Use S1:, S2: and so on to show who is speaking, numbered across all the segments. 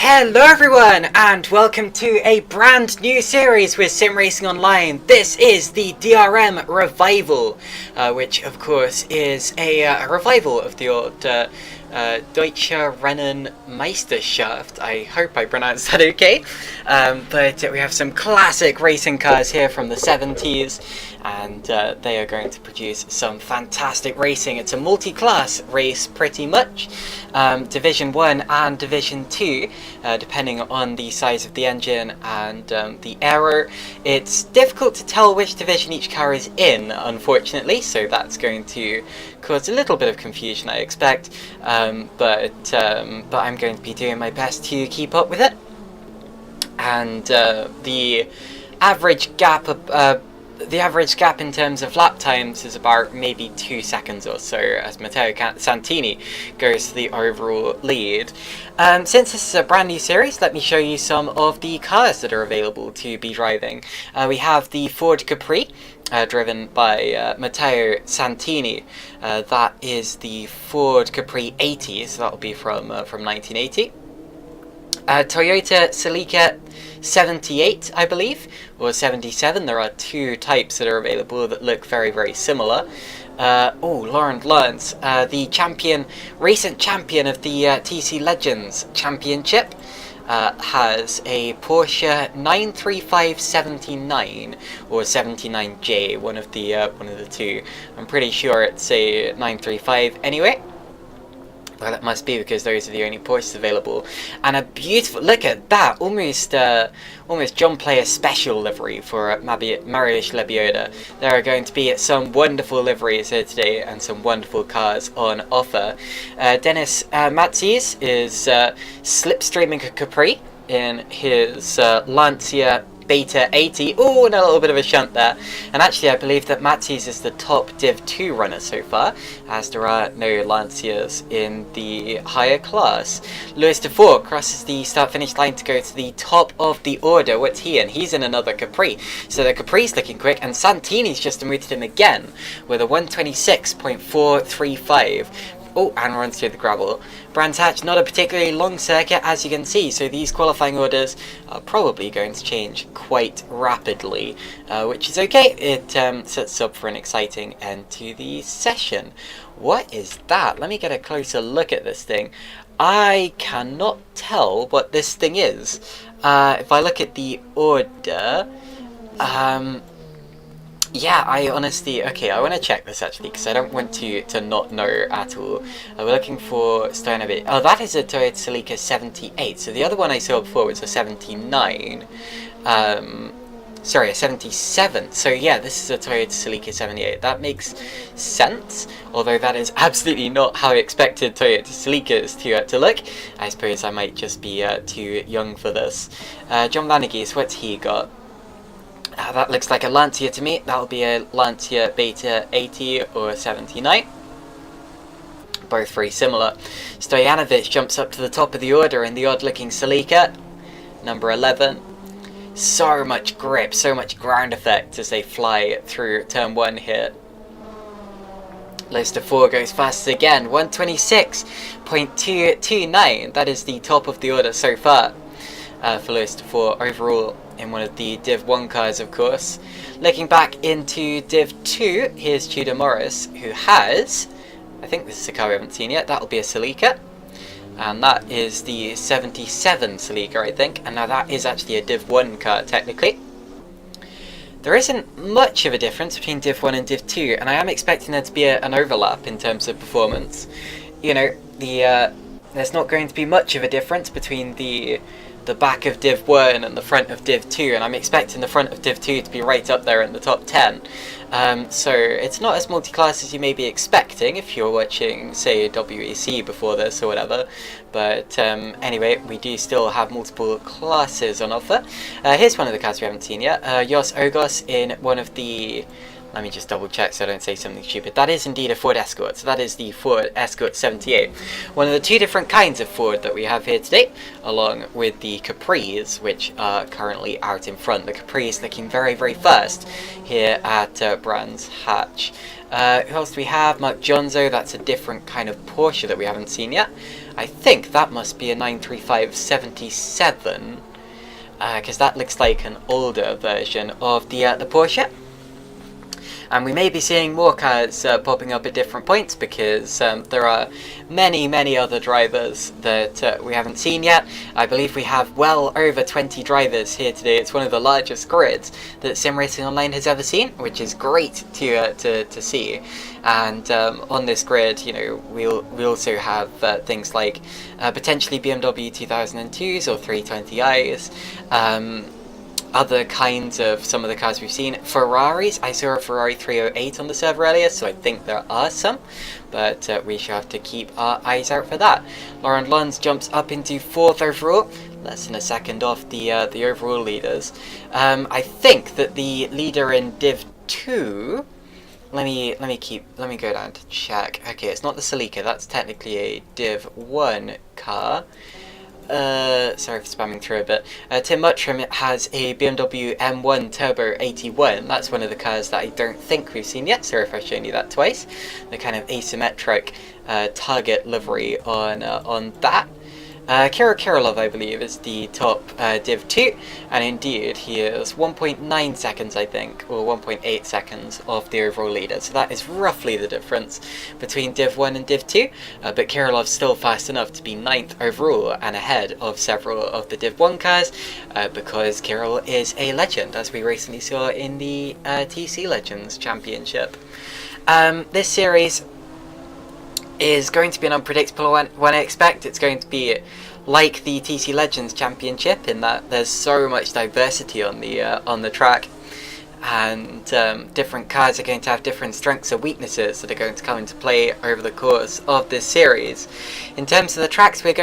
S1: Hello everyone, and welcome to a brand new series with SimRacingOnline. This is the DRM Revival, which of course is a revival of the old Deutsche Rennen Meisterschaft. I hope I pronounced that okay. But we have some classic racing cars here from the 70s, and they are going to produce some fantastic racing. It's a multi-class race pretty much, Division 1 and Division 2, depending on the size of the engine and the aero. It's difficult to tell which division each car is in, unfortunately, so that's going to cause a little bit of confusion, I expect, but I'm going to be doing my best to keep up with it. And the average gap in terms of lap times is about maybe 2 seconds or so, as Matteo Santini goes to the overall lead. Since this is a brand new series, let me show you some of the cars that are available to be driving. We have the Ford Capri, driven by Matteo Santini. That is the Ford Capri 80, so that'll be from 1980. Toyota Celica 78, I believe, or 77. There are two types that are available that look very, very similar. Laurent Lance, the recent champion of the TC Legends Championship, has a Porsche 935-79 or 79J, one of the two. I'm pretty sure it's a 935 anyway. Well, that must be because those are the only Porsches available. And a beautiful, look at that, almost John Player special livery for Mariusz Lebioda. There are going to be some wonderful liveries here today and some wonderful cars on offer. Dennis Matzes is slipstreaming a Capri in his Lancia Beta 80. Oh, and a little bit of a shunt there. And actually, I believe that Matzes is the top Div 2 runner so far, as there are no Lancias in the higher class. Louis Dufour crosses the start-finish line to go to the top of the order. What's he in? He's in another Capri. So the Capri's looking quick, and Santini's just demoted him again with a 126.435. Oh, and runs through the gravel. Brands Hatch, not a particularly long circuit, as you can see, so these qualifying orders are probably going to change quite rapidly, which is okay. It sets us up for an exciting end to the session. What is that? Let me get a closer look at this thing. I cannot tell what this thing is. If I look at the order, yeah, I honestly, okay, I want to check this actually, because I don't want to not know at all. We're looking for Stoyanov. Oh, that is a Toyota Celica 78, so the other one I saw before was a 79. Sorry, a 77. So yeah, this is a Toyota Celica 78. That makes sense, although that is absolutely not how I expected Toyota Celicas to look. I suppose I might just be too young for this. John Vanagis, what's he got? That looks like a Lancia to me. That'll be a Lancia Beta 80 or 79. Both very similar. Stojanovic jumps up to the top of the order in the odd-looking Celica, number 11. So much grip, so much ground effect as they fly through turn 1 here. List of 4 goes fast again, 126.229. That is the top of the order so far for List of 4 overall, in one of the Div 1 cars, of course. Looking back into Div 2, here's Tudor Morris, who has, I think this is a car we haven't seen yet, that'll be a Celica. And that is the 77 Celica, I think, and now that is actually a Div 1 car, technically. There isn't much of a difference between Div 1 and Div 2, and I am expecting there to be an overlap in terms of performance. You know, there's not going to be much of a difference between the back of Div 1 and the front of Div 2, and I'm expecting the front of Div 2 to be right up there in the top 10. So it's not as multi-class as you may be expecting if you're watching, say, WEC before this or whatever, but anyway, we do still have multiple classes on offer. Here's one of the cars we haven't seen yet, Jos Ogos in one of the... Let me just double check so I don't say something stupid. That is indeed a Ford Escort, so that is the Ford Escort 78. One of the two different kinds of Ford that we have here today, along with the Capris, which are currently out in front. The Capris looking very, very fast here at Brands Hatch. Who else do we have? Mark Jonzo, that's a different kind of Porsche that we haven't seen yet. I think that must be a 935-77, because that looks like an older version of the Porsche. And we may be seeing more cars popping up at different points, because there are many other drivers that we haven't seen yet. I believe we have well over 20 drivers here today. It's one of the largest grids that SimRacingOnline has ever seen, which is great to see. And on this grid, you know, we also have things like potentially BMW 2002s or 320is. Other kinds of some of the cars we've seen. Ferraris, I saw a Ferrari 308 on the server earlier, so I think there are some, but we shall have to keep our eyes out for that. Lauren Lons jumps up into 4th overall, less than a second off the overall leaders. I think that the leader in Div 2, let me go down to check. Okay, it's not the Celica, that's technically a Div 1 car. Sorry for spamming through a bit. Tim Muttram has a BMW M1 Turbo 81. That's one of the cars that I don't think we've seen yet. Sorry if I've shown you that twice. The kind of asymmetric target livery on that. Kirill Kirilov, I believe, is the top Div 2, and indeed he is 1.9 seconds, I think, or 1.8 seconds off the overall leader, so that is roughly the difference between Div 1 and Div 2, but Kirilov's still fast enough to be 9th overall and ahead of several of the Div 1 cars, because Kirill is a legend, as we recently saw in the TC Legends Championship. This series is going to be an unpredictable one. When I expect it's going to be like the TC Legends Championship, in that there's so much diversity on the track, and different cars are going to have different strengths and weaknesses that are going to come into play over the course of this series. In terms of the tracks we're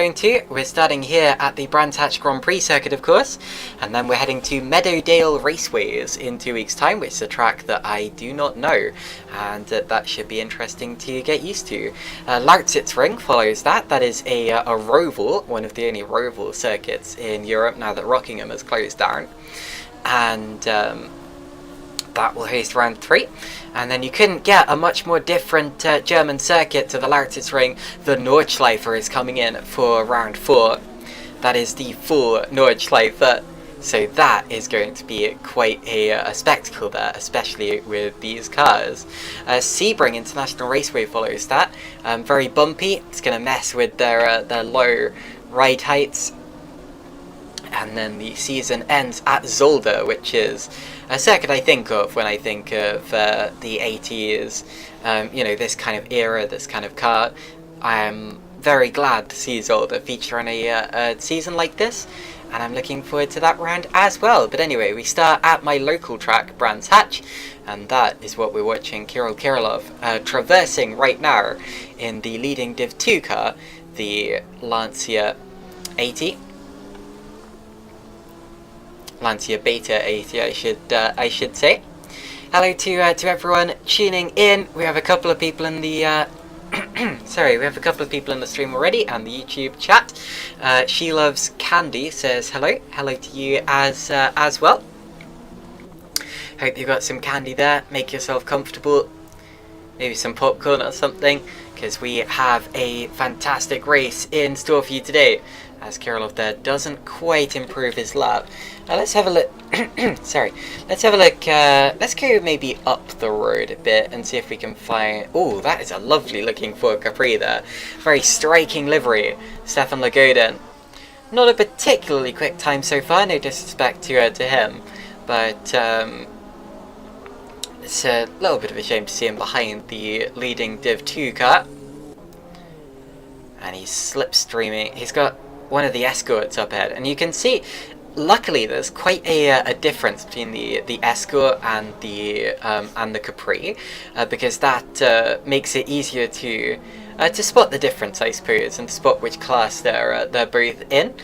S1: starting here at the Brands Hatch Grand Prix circuit, of course, and then we're heading to Meadowdale Raceways in 2 weeks' time, which is a track that I do not know, and that should be interesting to get used to. Lautsitzring follows that. That is a Roval, one of the only Roval circuits in Europe now that Rockingham has closed down, and that will host round 3, and then you couldn't get a much more different German circuit to the Lautsitzring. The Nordschleife is coming in for round 4. That is the full Nordschleife, so that is going to be quite a spectacle there, especially with these cars. Sebring International Raceway follows that. Very bumpy. It's going to mess with their low ride heights. And then the season ends at Zolder, which is a circuit I think of when I think of the 80s, you know, this kind of era, this kind of car. I am very glad to see Zolder feature on a season like this, and I'm looking forward to that round as well. But anyway, we start at my local track, Brands Hatch, and that is what we're watching Kirill Kirilov traversing right now in the leading Div 2 car, the Lancia 80. Lancia Beta 80, I should say. Hello to everyone tuning in. We have a couple of people in the sorry, we have a couple of people in the stream already and the YouTube chat. She Loves Candy says hello. Hello to you as well. Hope you got some candy there. Make yourself comfortable. Maybe some popcorn or something, because we have a fantastic race in store for you today, as Kirilov there doesn't quite improve his lap. Let's have a look. Sorry. Let's have a look. Let's go maybe up the road a bit and see if we can find. Oh, that is a lovely looking Ford Capri there. Very striking livery. Stefan Lagodin. Not a particularly quick time so far. No disrespect to him, but it's a little bit of a shame to see him behind the leading Div 2 car. And he's slipstreaming. He's got one of the Escorts up ahead, and you can see, luckily, there's quite a difference between the Escort and the Capri, because that makes it easier to spot the difference, I suppose, and to spot which class they're both in.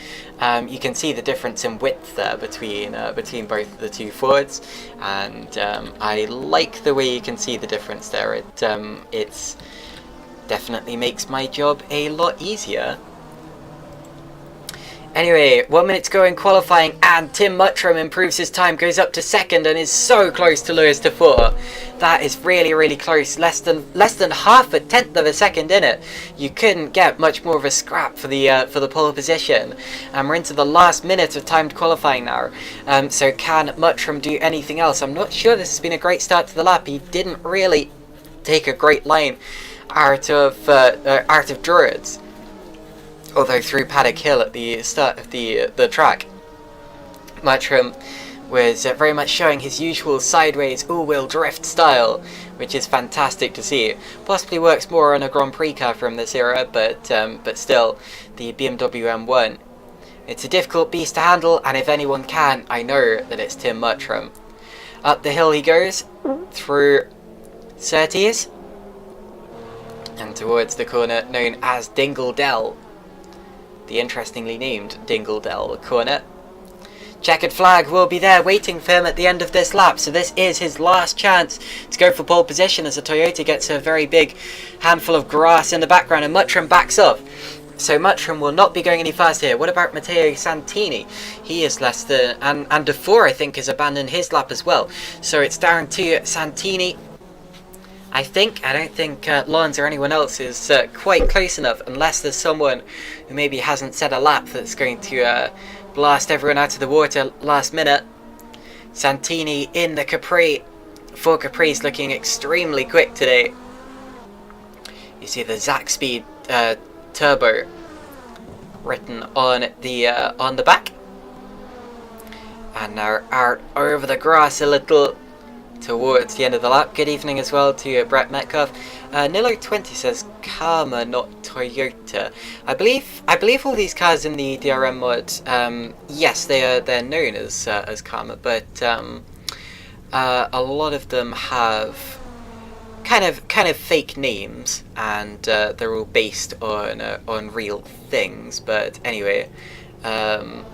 S1: You can see the difference in width there between both of the two Fords, and I like the way you can see the difference there. It's definitely makes my job a lot easier. Anyway, 1 minute to go in qualifying, and Tim Muttram improves his time, goes up to second, and is so close to Lewis de Vore. That is really, really close. Less than half a tenth of a second in it. You couldn't get much more of a scrap for the pole position. And we're into the last minute of timed qualifying now. So can Muttram do anything else? I'm not sure. This has been a great start to the lap. He didn't really take a great line out of Druids. Although through Paddock Hill at the start of the track, Muttram was very much showing his usual sideways all-wheel drift style, which is fantastic to see. Possibly works more on a Grand Prix car from this era, but still, the BMW M1. It's a difficult beast to handle, and if anyone can, I know that it's Tim Muttram. Up the hill he goes, through Surtees, and towards the corner known as Dingle Dell. The interestingly named Dingle Dell corner. Checkered flag will be there waiting for him at the end of this lap, so this is his last chance to go for pole position as the Toyota gets a very big handful of grass in the background and Muttram backs off. So Muttram will not be going any faster here. What about Matteo Santini? He is less than, and de Vore I think has abandoned his lap as well. So it's down to Santini. I don't think Lawrence or anyone else is quite close enough, unless there's someone who maybe hasn't set a lap that's going to blast everyone out of the water last minute. Santini in the Capri. Ford Capri's looking extremely quick today. You see the Zack Speed turbo written on the back. And now out over the grass a little towards the end of the lap. Good evening as well to Brett Metcalf. Nilo20 says Karma, not Toyota. I believe all these cars in the DRM mod, yes, they're known as Karma, but a lot of them have kind of fake names, and they're all based on real things. But anyway, and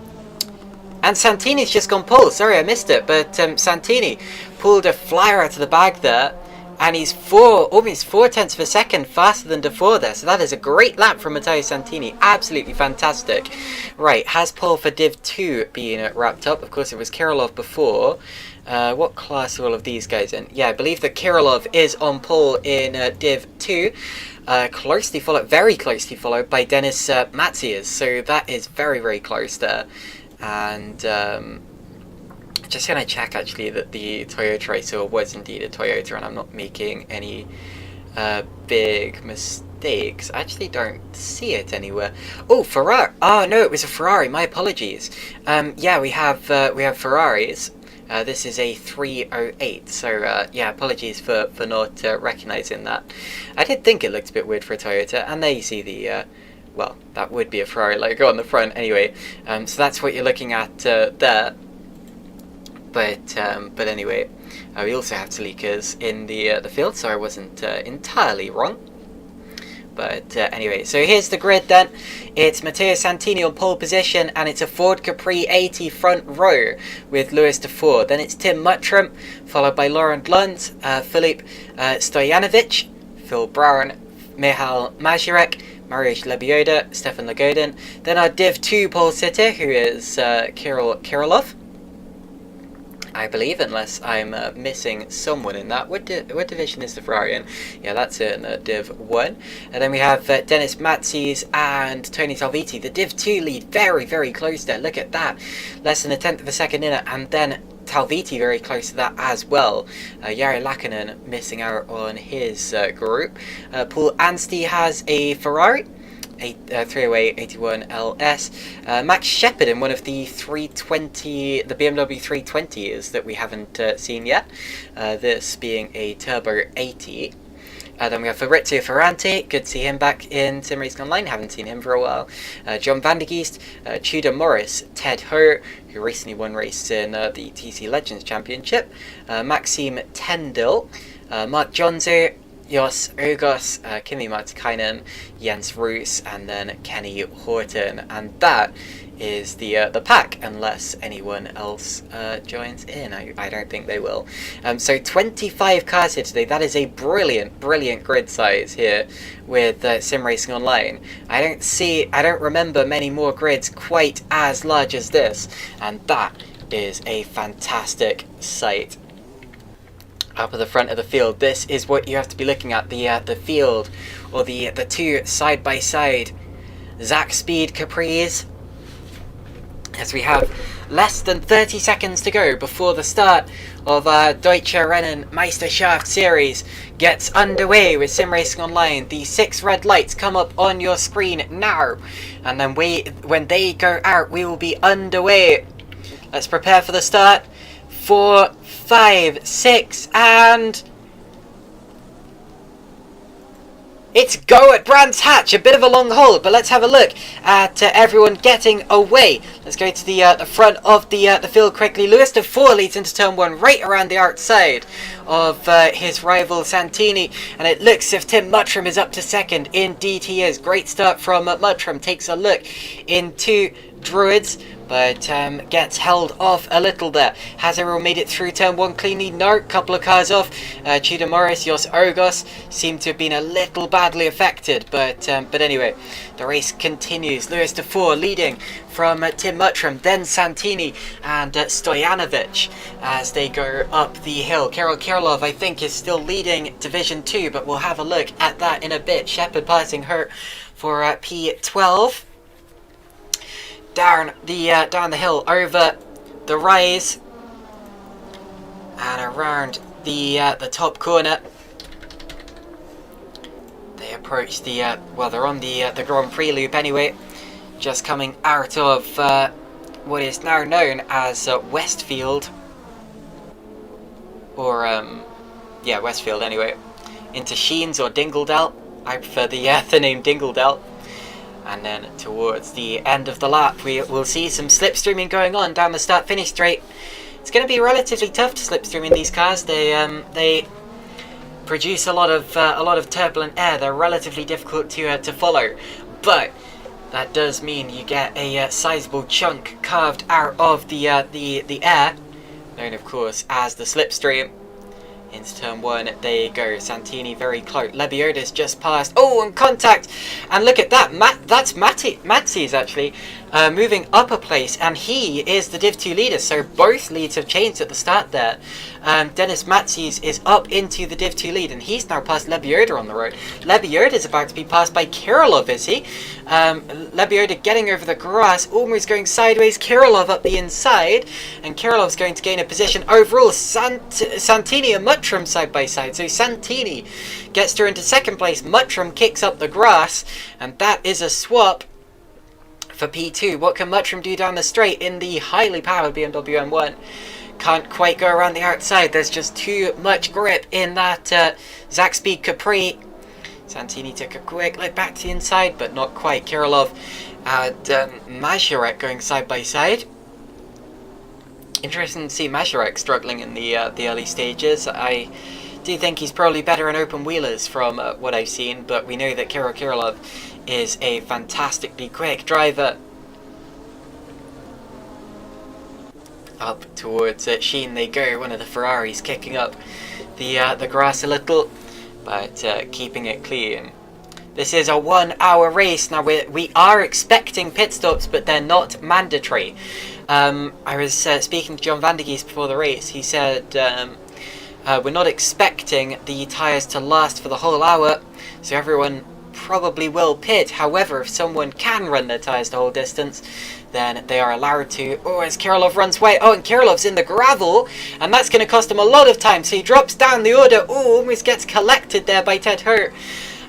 S1: Santini's just gone pole. Sorry, I missed it, but Santini pulled a flyer out of the bag there, and he's almost 4 tenths of a second faster than de Vore there. So that is a great lap from Matteo Santini. Absolutely fantastic. Right, has pole for Div 2 been wrapped up? Of course, it was Kirilov before. What class are all of these guys in? Yeah, I believe that Kirilov is on pole in Div 2. Closely followed, very closely followed by Dennis Matzias. So that is very, very close there. And just going to check actually that the Toyota I saw was indeed a Toyota and I'm not making any big mistakes. I actually don't see it anywhere. Oh, Ferrari. Oh no, it was a Ferrari. My apologies. Yeah, we have Ferraris. This is a 308, so yeah, apologies for not recognizing that. I did think it looked a bit weird for a Toyota, and there you see the well, that would be a Ferrari logo on the front anyway. So that's what you're looking at there. But anyway, we also have Talikas in the field, so I wasn't entirely wrong. But anyway, so here's the grid then. It's Matteo Santini on pole position, and it's a Ford Capri 80 front row with Lewis de Vore. Then it's Tim Muttram, followed by Laurent Lund, Filip Stojanovic, Phil Brown, Michal Mazurek, Mariusz Lebioda, Stefan Lagodin. Then our Div 2 pole sitter, who is Kirill Kirilov, I believe, unless I'm missing someone in that. What division is the Ferrari in? Yeah, that's in Div 1. And then we have Dennis Matzies and Tony Salviti. The Div 2 lead very, very close there. Look at that. Less than a tenth of a second in it. And then Talviti very close to that as well. Jari Lakkonen missing out on his group. Paul Anstey has a Ferrari. 308 81 LS. Max Shepard in one of the 320, the BMW 320s that we haven't seen yet. This being a Turbo 80. Then we have Fabrizio Ferranti. Good to see him back in SimRacingOnline. Haven't seen him for a while. John van der Geest, Tudor Morris, Ted Ho, who recently won race in the TC Legends Championship. Maxime Tendil, Mark Jonzo, Jos Ogos, Kimi Martikainen, Jens Roos, and then Kenny Horton, and that is the pack, unless anyone else joins in. I don't think they will. So 25 cars here today. That is a brilliant grid size here with Sim Racing Online. I don't remember many more grids quite as large as this, and that is a fantastic sight. Up at the front of the field, this is what you have to be looking at, the field, or the two side-by-side Zach Speed Capris, as we have less than 30 seconds to go before the start of Deutsche Rennen Meisterschaft series gets underway with Sim Racing Online. The 6 red lights come up on your screen now, and then when they go out, we will be underway. Let's prepare for the start. 4, 5, 6, and it's go at Brands Hatch. A bit of a long hold, but let's have a look at everyone getting away. Let's go to the front of the field quickly. Lewis de 4 leads into turn 1 right around the outside of his rival Santini, and it looks as if Tim Muttram is up to second. Indeed he is. Great start from Muttram. Takes a look into Druids, but gets held off a little there. Has everyone made it through turn 1 cleanly? No, couple of cars off. Cheetah Morris, Jos Orgos seem to have been a little badly affected, but anyway, the race continues. Lewis de 4 leading from Tim Muttram, then Santini and Stojanovic as they go up the hill. Karol Kirilov, I think, is still leading Division 2, but we'll have a look at that in a bit. Shepard passing her for P12. Down the hill, over the rise, and around the top corner. They approach the they're on the Grand Prix loop anyway, just coming out of what is now known as Westfield, or Westfield anyway, into Sheens or Dingledale. I prefer the name Dingledale. And then towards the end of the lap, we will see some slipstreaming going on down the start-finish straight. It's going to be relatively tough to slipstream in these cars. They produce a lot of turbulent air. They're relatively difficult to follow, but that does mean you get a sizable chunk carved out of the air, known of course as the slipstream. Into turn 1 they go. Santini very close. Lebioda's just passed. Oh, and contact! And look at that. That's Matsi's actually moving up a place, and he is the Div 2 leader. So both leads have changed at the start there. Dennis Matsi's is up into the Div 2 lead, and he's now passed Lebioda on the road. Lebioda is about to be passed by Kirilov, is he? Lebioda getting over the grass, almost going sideways. Kirilov up the inside, and Kirilov's going to gain a position overall. Santini and Muttram side by side. So Santini gets her into second place. Muttram kicks up the grass, and that is a swap for P2. What can Muttram do down the straight in the highly powered BMW M1? Can't quite go around the outside. There's just too much grip in that Zach Speed Capri. Santini took a quick look back to the inside, but not quite. Kirilov and Mazurek going side by side. Interesting to see Mazurek struggling in the early stages. I do think he's probably better in open wheelers from what I've seen, but we know that Kirilov is a fantastically quick driver. Up towards Sheen they go. One of the Ferraris kicking up the grass a little, but keeping it clean. This is a 1 hour race. Now we are expecting pit stops, but they're not mandatory. I was speaking to John Van der Geest before the race. He said we're not expecting the tyres to last for the whole hour, so everyone probably will pit. However, if someone can run their tyres the whole distance, then they are allowed to. Oh, as Kirilov runs away. Oh, and Kirilov's in the gravel, and that's going to cost him a lot of time. So he drops down the order. Oh, almost gets collected there by Ted Hurt.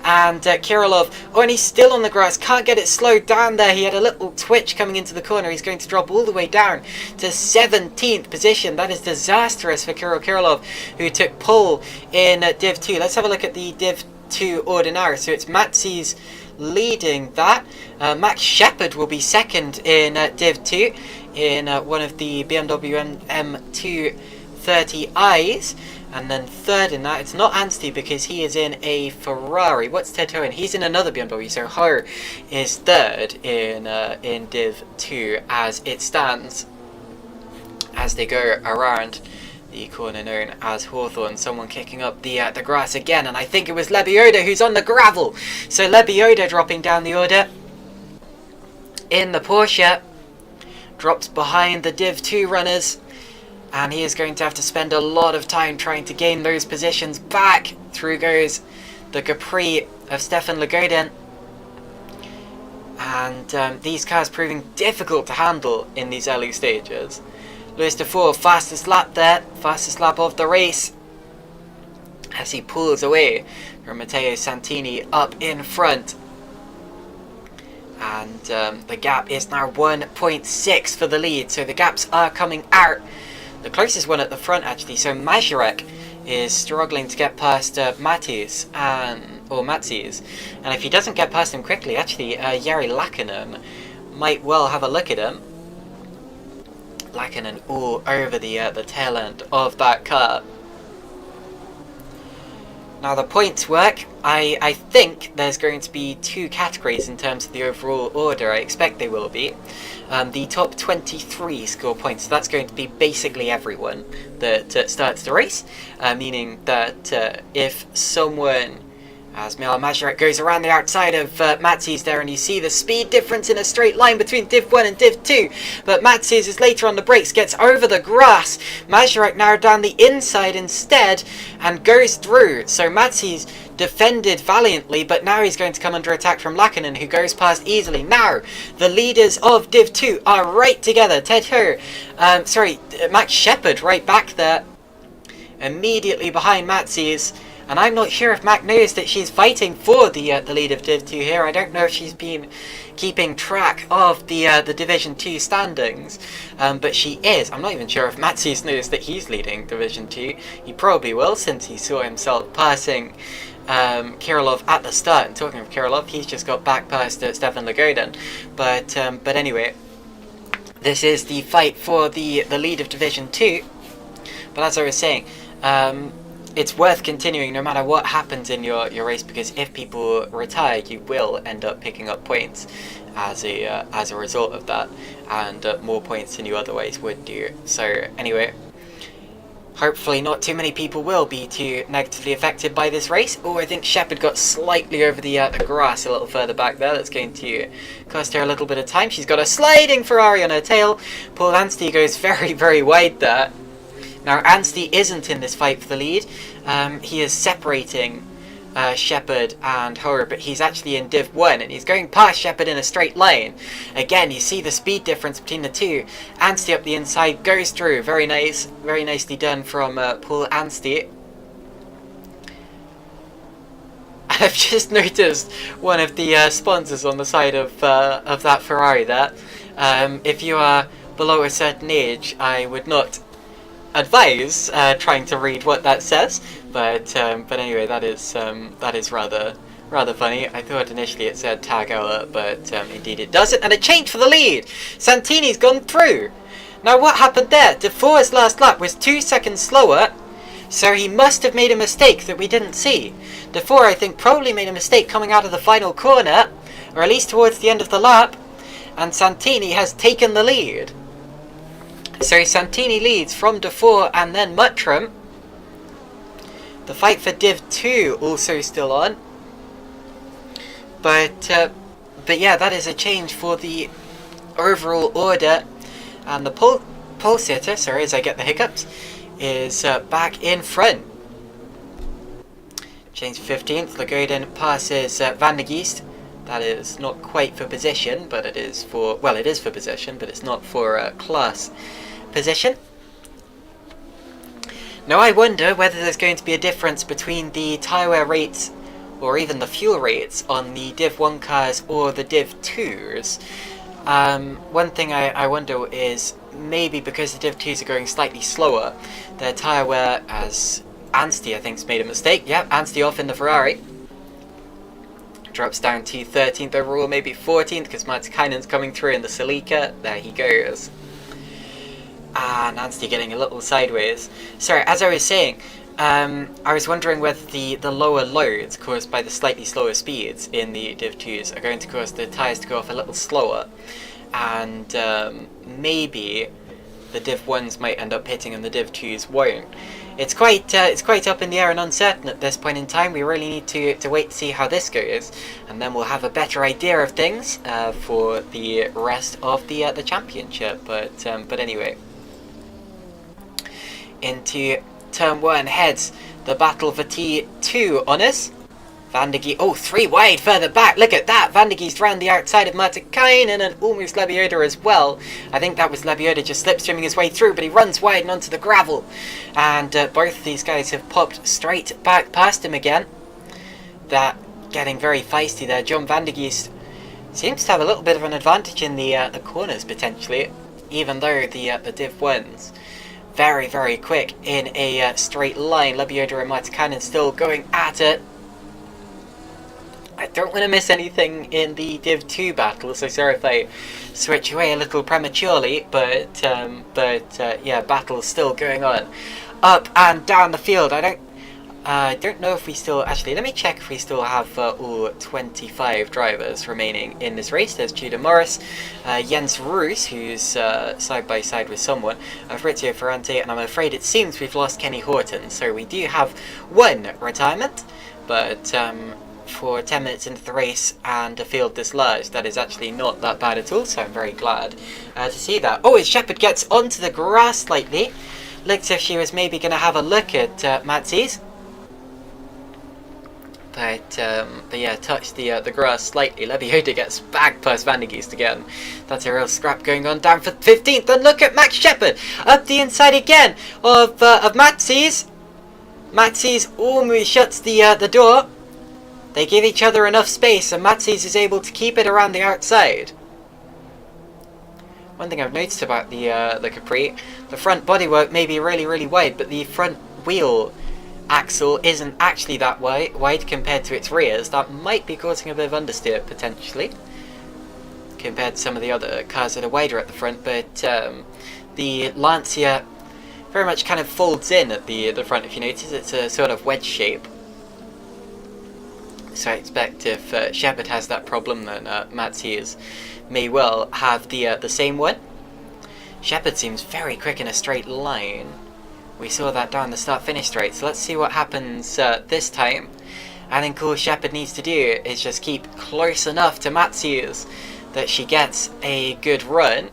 S1: And Kirilov, oh, and he's still on the grass, can't get it slowed down there. He had a little twitch coming into the corner. He's going to drop all the way down to 17th position. That is disastrous for Kirilov, who took pole in Div 2. Let's have a look at the Div 2 Ordinaire. So it's Matsi's leading that. Max Shepard will be second in Div 2 in one of the BMW M230i's. And then third in that, it's not Anstey because he is in a Ferrari. What's Ted Ho in? He's in another BMW. So Ho is third in Div 2 as it stands, as they go around the corner known as Hawthorne. Someone kicking up the grass again, and I think it was Lebioda who's on the gravel. So Lebioda dropping down the order in the Porsche, drops behind the Div 2 runners, and he is going to have to spend a lot of time trying to gain those positions back. Through goes the Capri of Stefan Legodin, and these cars proving difficult to handle in these early stages. Lewis Dufour, fastest lap there, fastest lap of the race, as he pulls away from Matteo Santini up in front. And the gap is now 1.6 for the lead, so the gaps are coming out. The closest one at the front, actually, so Mazurek is struggling to get past Matis, or Matsies, and if he doesn't get past him quickly, actually, Jari Lakkinen might well have a look at him. Lakkinen all over the tail end of that car. Now the points work, I think there's going to be two categories in terms of the overall order. I expect they will be. The top 23 score points, so that's going to be basically everyone that starts the race, meaning that if someone, as Milan Mazurek goes around the outside of Matsies there, and you see the speed difference in a straight line between Div 1 and Div 2, but Matsies is later on the brakes, gets over the grass. Mazurek now down the inside instead and goes through. So Matsies defended valiantly, but now he's going to come under attack from Lakkinen, who goes past easily. Now the leaders of Div 2 are right together. Ted Ho, Max Shepard right back there, immediately behind Matsies. And I'm not sure if Mac knows that she's fighting for the lead of Div 2 here. I don't know if she's been keeping track of the Division 2 standings, but she is. I'm not even sure if Matsies knows that he's leading Division 2. He probably will, since he saw himself passing Kirillov at the start. And talking of Kirillov, he's just got back past Stefan Legodin. But anyway, this is the fight for the lead of Division 2. But as I was saying, it's worth continuing no matter what happens in your race, because if people retire, you will end up picking up points as a result of that, and more points than you otherwise would do. So anyway, hopefully not too many people will be too negatively affected by this race. Oh, I think Shepard got slightly over the grass a little further back there. That's going to cost her a little bit of time. She's got a sliding Ferrari on her tail. Paul Anstey goes very, very wide there. Now, Anstey isn't in this fight for the lead. He is separating Shepard and Hoare, but he's actually in Div 1, and he's going past Shepard in a straight line. Again, you see the speed difference between the two. Anstey up the inside, goes through. Very nice, very nicely done from Paul Anstey. I've just noticed one of the sponsors on the side of that Ferrari there. If you are below a certain age, I would not advise trying to read what that says, but anyway, that is rather funny. I thought initially it said tag hour, but indeed it doesn't, and a change for the lead. Santini's gone through. Now what happened there? Dufour's last lap was 2 seconds slower, so he must have made a mistake that we didn't see. Dufour, I think, probably made a mistake coming out of the final corner, or at least towards the end of the lap, and Santini has taken the lead. So Santini leads from Dufour and then Muttram. The fight for Div 2 also still on. But yeah, that is a change for the overall order. And the pole sitter, sorry, as I get the hiccups, is back in front. Change 15th. Legodin passes Van der Geest. That is not quite for position, but it is for, well, it is for position, but it's not for class position. Now I wonder whether there's going to be a difference between the tyre wear rates or even the fuel rates on the Div 1 cars or the Div 2s. One thing I wonder is maybe because the Div 2s are going slightly slower, their tyre wear, as Anstey I think's made a mistake. Yep, Anstey off in the Ferrari. Drops down to 13th overall, maybe 14th, because Martikainen's coming through in the Celica. There he goes. And Anstey getting a little sideways. Sorry, as I was saying, I was wondering whether the lower loads caused by the slightly slower speeds in the Div 2s are going to cause the tyres to go off a little slower, and maybe the Div 1s might end up hitting and the Div 2s won't. It's quite up in the air and uncertain at this point in time. We really need to wait to see how this goes, and then we'll have a better idea of things for the rest of the championship. But anyway, into turn 1 heads the battle for T2 on us. Van der Geest, oh, 3 wide further back, look at that! Van der Geest round the outside of Martikainen and almost Lebioda as well. I think that was Lebioda just slipstreaming his way through, but he runs wide and onto the gravel. And both of these guys have popped straight back past him again. That getting very feisty there. John Van der Geest seems to have a little bit of an advantage in the corners potentially, even though the Div 1s very, very quick in a straight line. Lebioda and Martikainen still going at it. I don't want to miss anything in the Div 2 battle, so sorry if I switch away a little prematurely, but yeah, battle's still going on. Up and down the field. I don't know if we still... Actually, let me check if we still have all 25 drivers remaining in this race. There's Judah Morris, Jens Roos, who's side by side with someone, Fabrizio Ferrante, and I'm afraid it seems we've lost Kenny Horton. So we do have one retirement, but... for 10 minutes into the race and a field this large, that is actually not that bad at all, so I'm very glad to see that. Oh, as Shepard gets onto the grass slightly, looks as if she was maybe going to have a look at Matsies, but yeah, touched the grass slightly. Lebioda gets back past Van der Geest again. That's a real scrap going on down for 15th, and look at Max Shepard up the inside again of Matsies. Matsies almost shuts the door. They give each other enough space, and Matsies is able to keep it around the outside. One thing I've noticed about the Capri, the front bodywork may be really, really wide, but the front wheel axle isn't actually that wide compared to its rears. That might be causing a bit of understeer, potentially, compared to some of the other cars that are wider at the front, but the Lancia very much kind of folds in at the front, if you notice. It's a sort of wedge shape. So I expect if Shepard has that problem, then Matsies may well have the same one. Shepard seems very quick in a straight line. We saw that down the start-finish straight, so let's see what happens this time. I think all Shepard needs to do is just keep close enough to Matsies that she gets a good run.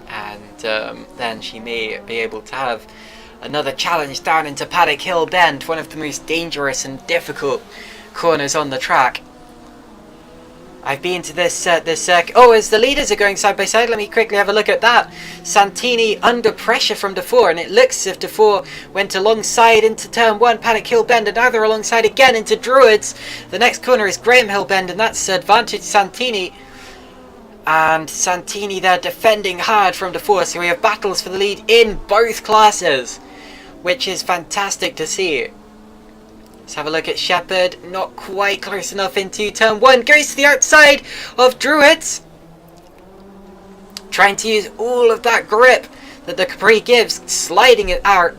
S1: And then she may be able to have another challenge down into Paddock Hill Bend, one of the most dangerous and difficult corners on the track. I've been to this circuit. Oh, as the leaders are going side by side, let me quickly have a look at that. Santini under pressure from Dufour, and it looks as if Dufour went alongside into turn 1, Paddock Hill Bend, and now they're alongside again into Druids. The next corner is Graham Hill Bend, and that's advantage Santini. And Santini there defending hard from Dufour, so we have battles for the lead in both classes, which is fantastic to see. Let's have a look at Shepard. Not quite close enough into turn 1. Goes to the outside of Druids. Trying to use all of that grip that the Capri gives. Sliding it out.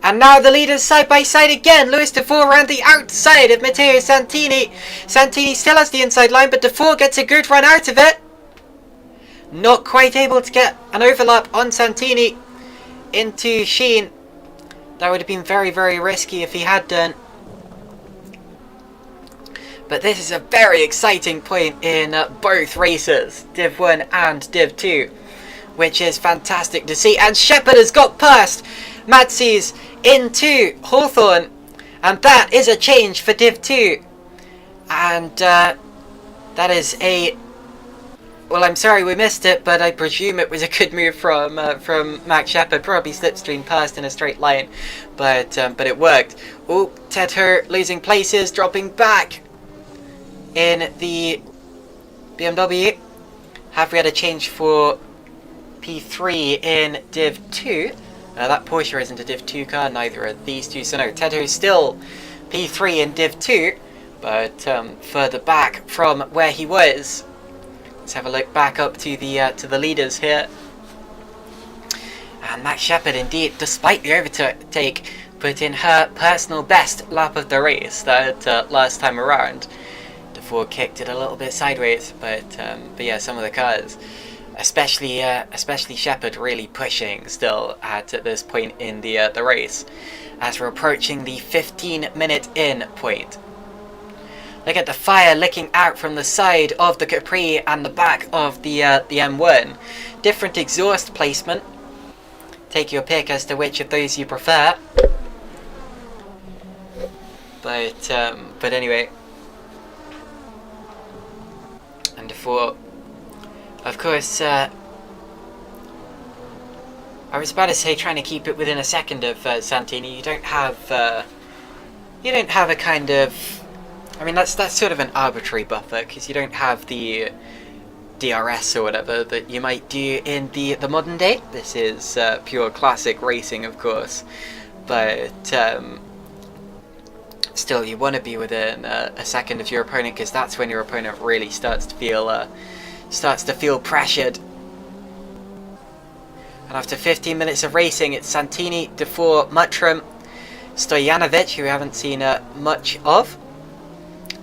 S1: And now the leaders side by side again. Lewis Dufour around the outside of Matteo Santini. Santini still has the inside line, but Dufour gets a good run out of it. Not quite able to get an overlap on Santini into Sheen. That would have been very, very risky if he had done. But this is a very exciting point in both races, Div 1 and Div 2, which is fantastic to see. And Shepard has got past Matsies into Hawthorne, and that is a change for Div 2. And that is a... Well, I'm sorry we missed it, but I presume it was a good move from Max Shepard. Probably slipstream past in a straight line, but it worked. Oh, Ted Hur losing places, dropping back in the BMW. Have we had a change for P3 in Div 2? That Porsche isn't a Div 2 car, neither are these two. So no, Ted Hur still P3 in Div 2, but further back from where he was. Let's have a look back up to the leaders here. And Max Shepard, indeed, despite the overtake, put in her personal best lap of the race that last time around. DeVore kicked it a little bit sideways, but yeah, some of the cars, especially Shepard, really pushing still at this point in the race, as we're approaching the 15-minute in point. Look at the fire licking out from the side of the Capri and the back of the M1. Different exhaust placement. Take your pick as to which of those you prefer. But anyway. And for, of course, I was about to say trying to keep it within a second of Santini. You don't have a kind of, I mean, that's sort of an arbitrary buffer, because you don't have the DRS or whatever that you might do in the modern day. This is pure classic racing, of course, but still, you want to be within a second of your opponent, because that's when your opponent really starts to feel pressured. And after 15 minutes of racing, it's Santini, DeVore, Muttram, Stojanovic, who we haven't seen much of.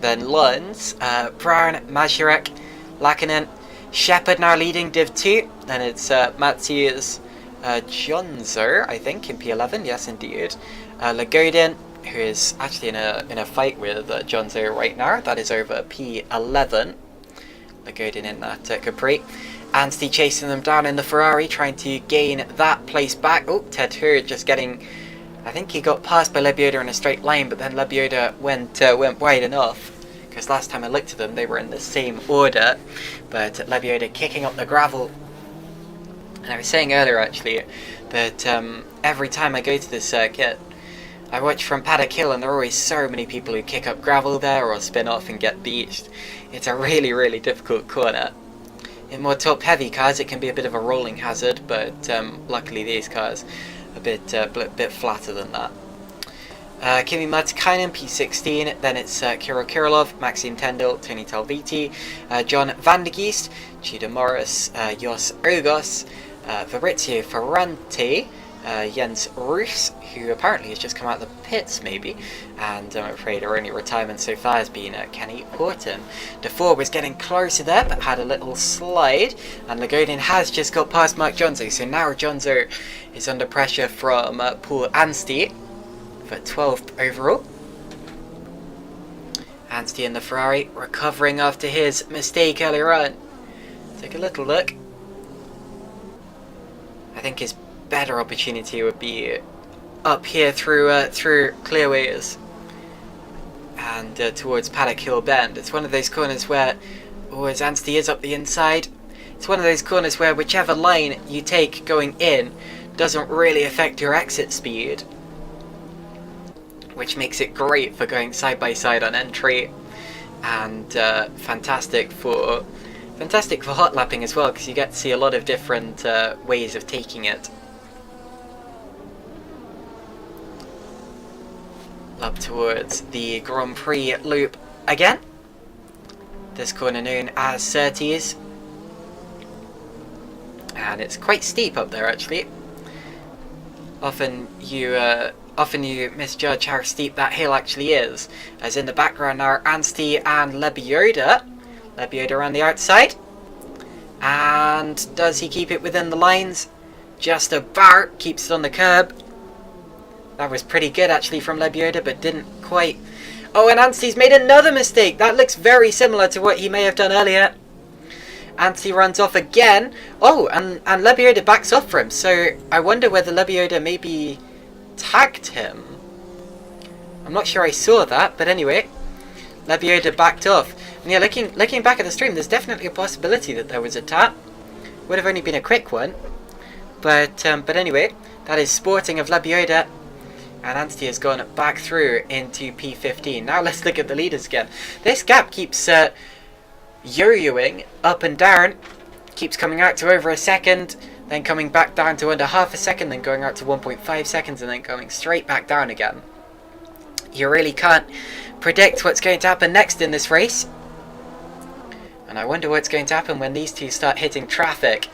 S1: Then Luns, Brown, Mazurek, Lakinen, Shepard now leading Div 2. Then it's Matthews, Jonzo, I think, in P11. Yes, indeed. Lagodin, who is actually in a fight with Jonzo right now. That is over P11. Lagodin in that Capri. Anstey chasing them down in the Ferrari, trying to gain that place back. Oh, Ted Hurd just getting, I think he got passed by Lebioda in a straight line, but then Lebioda went wide enough, because last time I looked at them, they were in the same order. But Lebioda kicking up the gravel. And I was saying earlier, actually, that every time I go to this circuit, I watch from Paddock Hill, and there are always so many people who kick up gravel there or spin off and get beached. It's a really, really difficult corner. In more top-heavy cars, it can be a bit of a rolling hazard, but luckily these cars are a bit flatter than that. Kimi Martikainen, P16, then it's Kirill Kirilov, Maxime Tendel, Tony Talviti, John Van de Geest, Chida Morris, Jos Ogos, Fabrizio Ferrante, Jens Roos, who apparently has just come out of the pits, maybe, and I'm afraid our only retirement so far has been Kenny Horton. DeVore was getting closer there, but had a little slide, and Lagodin has just got past Mark Jonzo, so now Jonzo is under pressure from Paul Anstey for 12th overall. Anstey in the Ferrari, recovering after his mistake earlier on. Take a little look. I think his better opportunity would be up here through Clearways and towards Paddock Hill Bend. It's one of those corners where, as Anstey is up the inside, it's one of those corners where whichever line you take going in doesn't really affect your exit speed, which makes it great for going side by side on entry, and fantastic for hot lapping as well, because you get to see a lot of different ways of taking it. Up towards the Grand Prix loop again. This corner known as Surtees, and it's quite steep up there actually. Often you misjudge how steep that hill actually is, as in the background are Anstey and Lebioda. Lebioda on the outside, and does he keep it within the lines? Just about. Keeps it on the curb. That was pretty good actually from Lebioda, but didn't quite. Oh, and Anstey's made another mistake. That looks very similar to what he may have done earlier. Anstey runs off again. Oh, and Lebioda backs off for him. So I wonder whether Lebioda maybe tagged him. I'm not sure I saw that, but anyway, Lebioda backed off. And yeah, looking back at the stream, there's definitely a possibility that there was a tap. Would have only been a quick one, but anyway, that is sporting of Lebioda. And Anstey has gone back through into P15. Now let's look at the leaders again. This gap keeps yo-yoing up and down. Keeps coming out to over a second, then coming back down to under half a second, then going out to 1.5 seconds, and then going straight back down again. You really can't predict what's going to happen next in this race. And I wonder what's going to happen when these two start hitting traffic.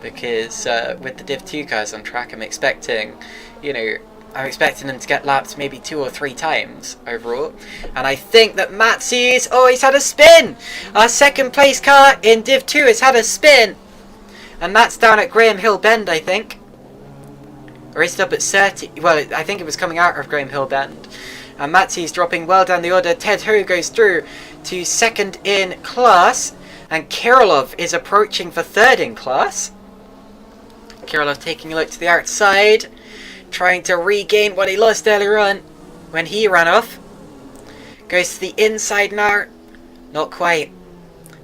S1: because with the Div 2 cars on track, I'm expecting, I'm expecting them to get lapped maybe 2 or 3 times overall. And I think that Matsy's, he's had a spin! Our second place car in Div 2 has had a spin! And that's down at Graham Hill Bend, I think. Or is it up at 30? Well, I think it was coming out of Graham Hill Bend. And Matsy's dropping well down the order. Ted Ho goes through to second in class. And Kirilov is approaching for third in class. Kirilov taking a look to the outside, trying to regain what he lost earlier on when he ran off. Goes to the inside now. Not quite.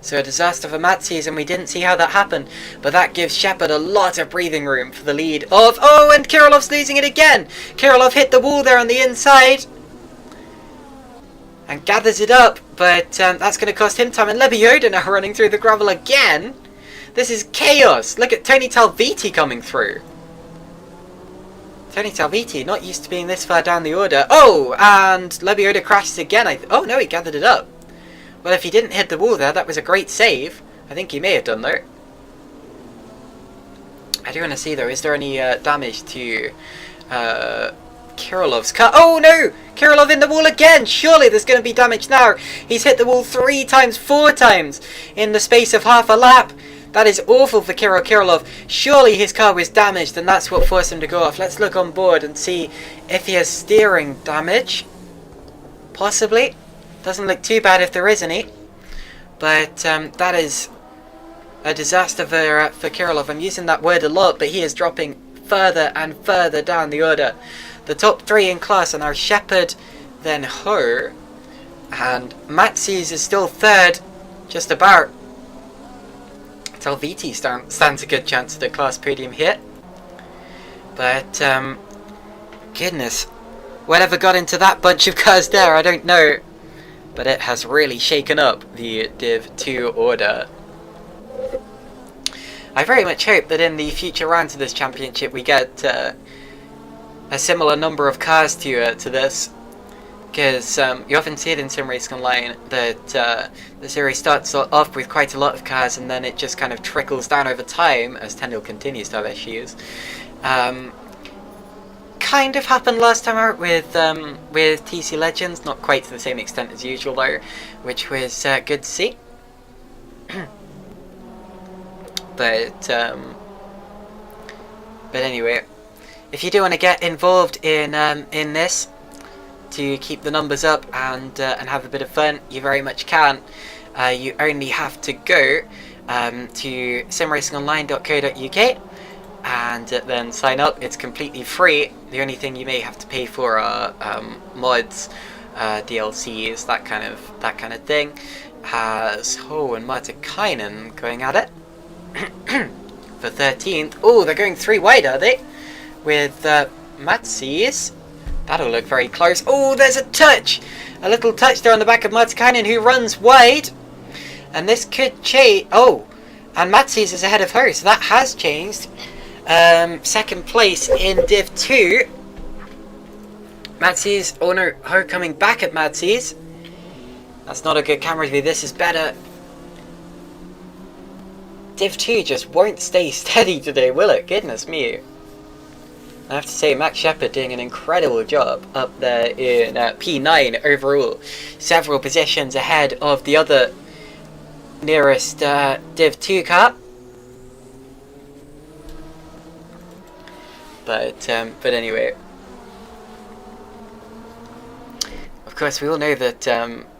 S1: So a disaster for Matsy's, and we didn't see how that happened. But that gives Shepard a lot of breathing room for the lead of... and Kirilov's losing it again. Kirilov hit the wall there on the inside. And gathers it up, but that's going to cost him time. And Lebioda now running through the gravel again. This is chaos. Look at Tony Talviti coming through. Tony Talviti, not used to being this far down the order. And Lebioda crashes again. No, he gathered it up. Well, if he didn't hit the wall there, that was a great save. I think he may have done, though. I do want to see, though, is there any damage to Kirilov's car? Oh, no! Kirilov in the wall again! Surely there's going to be damage now. He's hit the wall 3 times, 4 times in the space of half a lap. That is awful for Kirilov. Surely his car was damaged, and that's what forced him to go off. Let's look on board and see if he has steering damage. Possibly. Doesn't look too bad if there is any. But that is a disaster for Kirilov. I'm using that word a lot, but he is dropping further and further down the order. The top 3 in class are now Shepard, then Ho, and Matsy's is still third, just about. Talviti stands a good chance at a class podium hit. But, goodness, whatever got into that bunch of cars there, I don't know. But it has really shaken up the Div 2 order. I very much hope that in the future rounds of this championship we get a similar number of cars to this. Because you often see it in SimRacingOnline that the series starts off with quite a lot of cars and then it just kind of trickles down over time as Tyndall continues to have issues. Kind of happened last time out with TC Legends, not quite to the same extent as usual though, which was good to see. But anyway, if you do want to get involved in this to keep the numbers up and have a bit of fun, you very much can. You only have to go to simracingonline.co.uk and then sign up. It's completely free. The only thing you may have to pay for are mods, DLCs, that kind of thing. Has Ho and Martikainen going at it for 13th. Oh, they're going 3 wide, are they? With Matsy's. That'll look very close. Oh, there's a touch! A little touch there on the back of Martikainen, who runs wide. And this could change. Oh, and Matsy's is ahead of her, so that has changed. Second place in Div 2. Matsy's. Oh no, Ho coming back at Matsy's. That's not a good camera view. This is better. Div 2 just won't stay steady today, will it? Goodness me. I have to say, Max Shepard doing an incredible job up there in P9 overall. Several positions ahead of the other nearest Div 2 car. But anyway. Of course, we all know that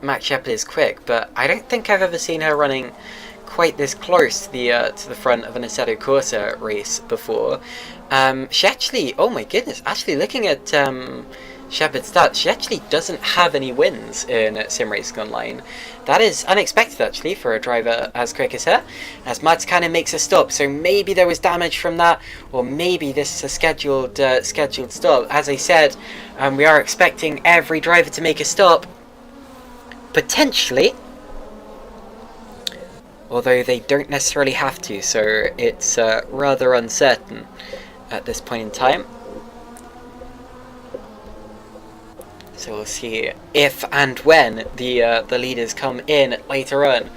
S1: Max Shepard is quick, but I don't think I've ever seen her running quite this close to the front of an Assetto Corsa race before. She actually, oh my goodness, actually looking at Shepard's stats, she actually doesn't have any wins in SimRacingOnline. That is unexpected actually for a driver as quick as her, as Martikainen makes a stop, so maybe there was damage from that, or maybe this is a scheduled stop. As I said, we are expecting every driver to make a stop, potentially, although they don't necessarily have to, so it's rather uncertain at this point in time. So we'll see if and when the leaders come in later on.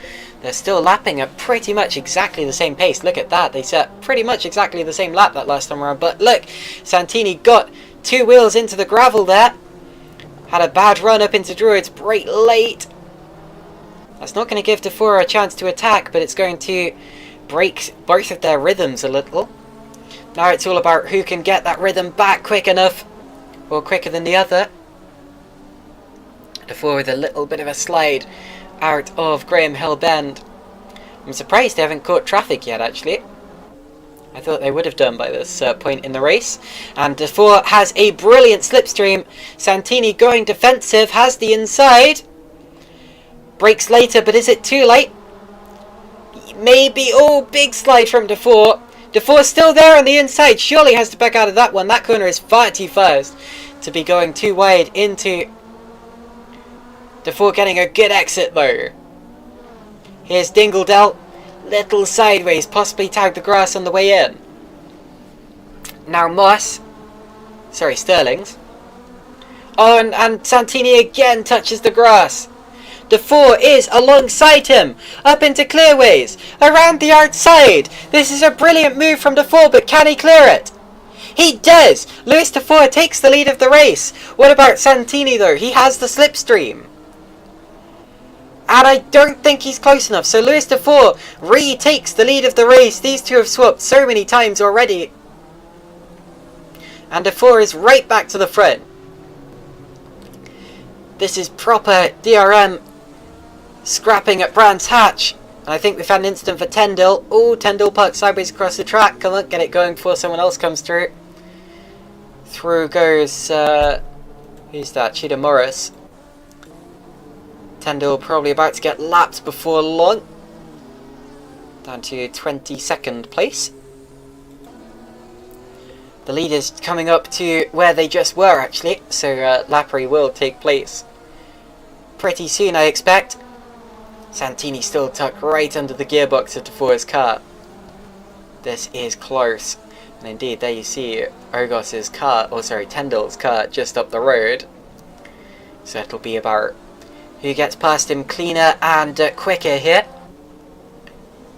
S1: They're still lapping at pretty much exactly the same pace. Look at that. They set pretty much exactly the same lap that last time around. But look, Santini got 2 wheels into the gravel there. Had a bad run up into Druids. Brake late. That's not going to give DeFore a chance to attack, but it's going to break both of their rhythms a little. Now it's all about who can get that rhythm back quick enough, or quicker than the other. DeFore with a little bit of a slide out of Graham Hill Bend. I'm surprised they haven't caught traffic yet, actually. I thought they would have done by this point in the race. And DeFore has a brilliant slipstream. Santini going defensive, has the inside. Brakes later, but is it too late? Maybe. Oh, big slide from DeFore. DeFore's still there on the inside. Surely has to back out of that one. That corner is far too fast to be going too wide into... DeFore getting a good exit though. Here's Dingledell. Little sideways, possibly tagged the grass on the way in. Now Moss. Sorry, Sterling's. Oh, and Santini again touches the grass. DeFore is alongside him. Up into clearways. Around the outside. This is a brilliant move from DeFore, but can he clear it? He does. Lewis DeFore takes the lead of the race. What about Santini though? He has the slipstream. And I don't think he's close enough. So Lewis DeFore retakes the lead of the race. These two have swapped so many times already. And DeFore is right back to the front. This is proper DRM scrapping at Brands Hatch. And I think we've had an incident for Tyndall. Oh, Tyndall parked sideways across the track. Come on, get it going before someone else comes through. Through goes... who's that? Cheetah Morris. Tyndall probably about to get lapped before long. Down to 22nd place. The lead is coming up to where they just were actually, so lappery will take place pretty soon I expect. Santini still tucked right under the gearbox of DeFore's car. This is close. And indeed there you see Ogos's car, or sorry, Tyndall's car just up the road. So it'll be about who gets past him cleaner and quicker here.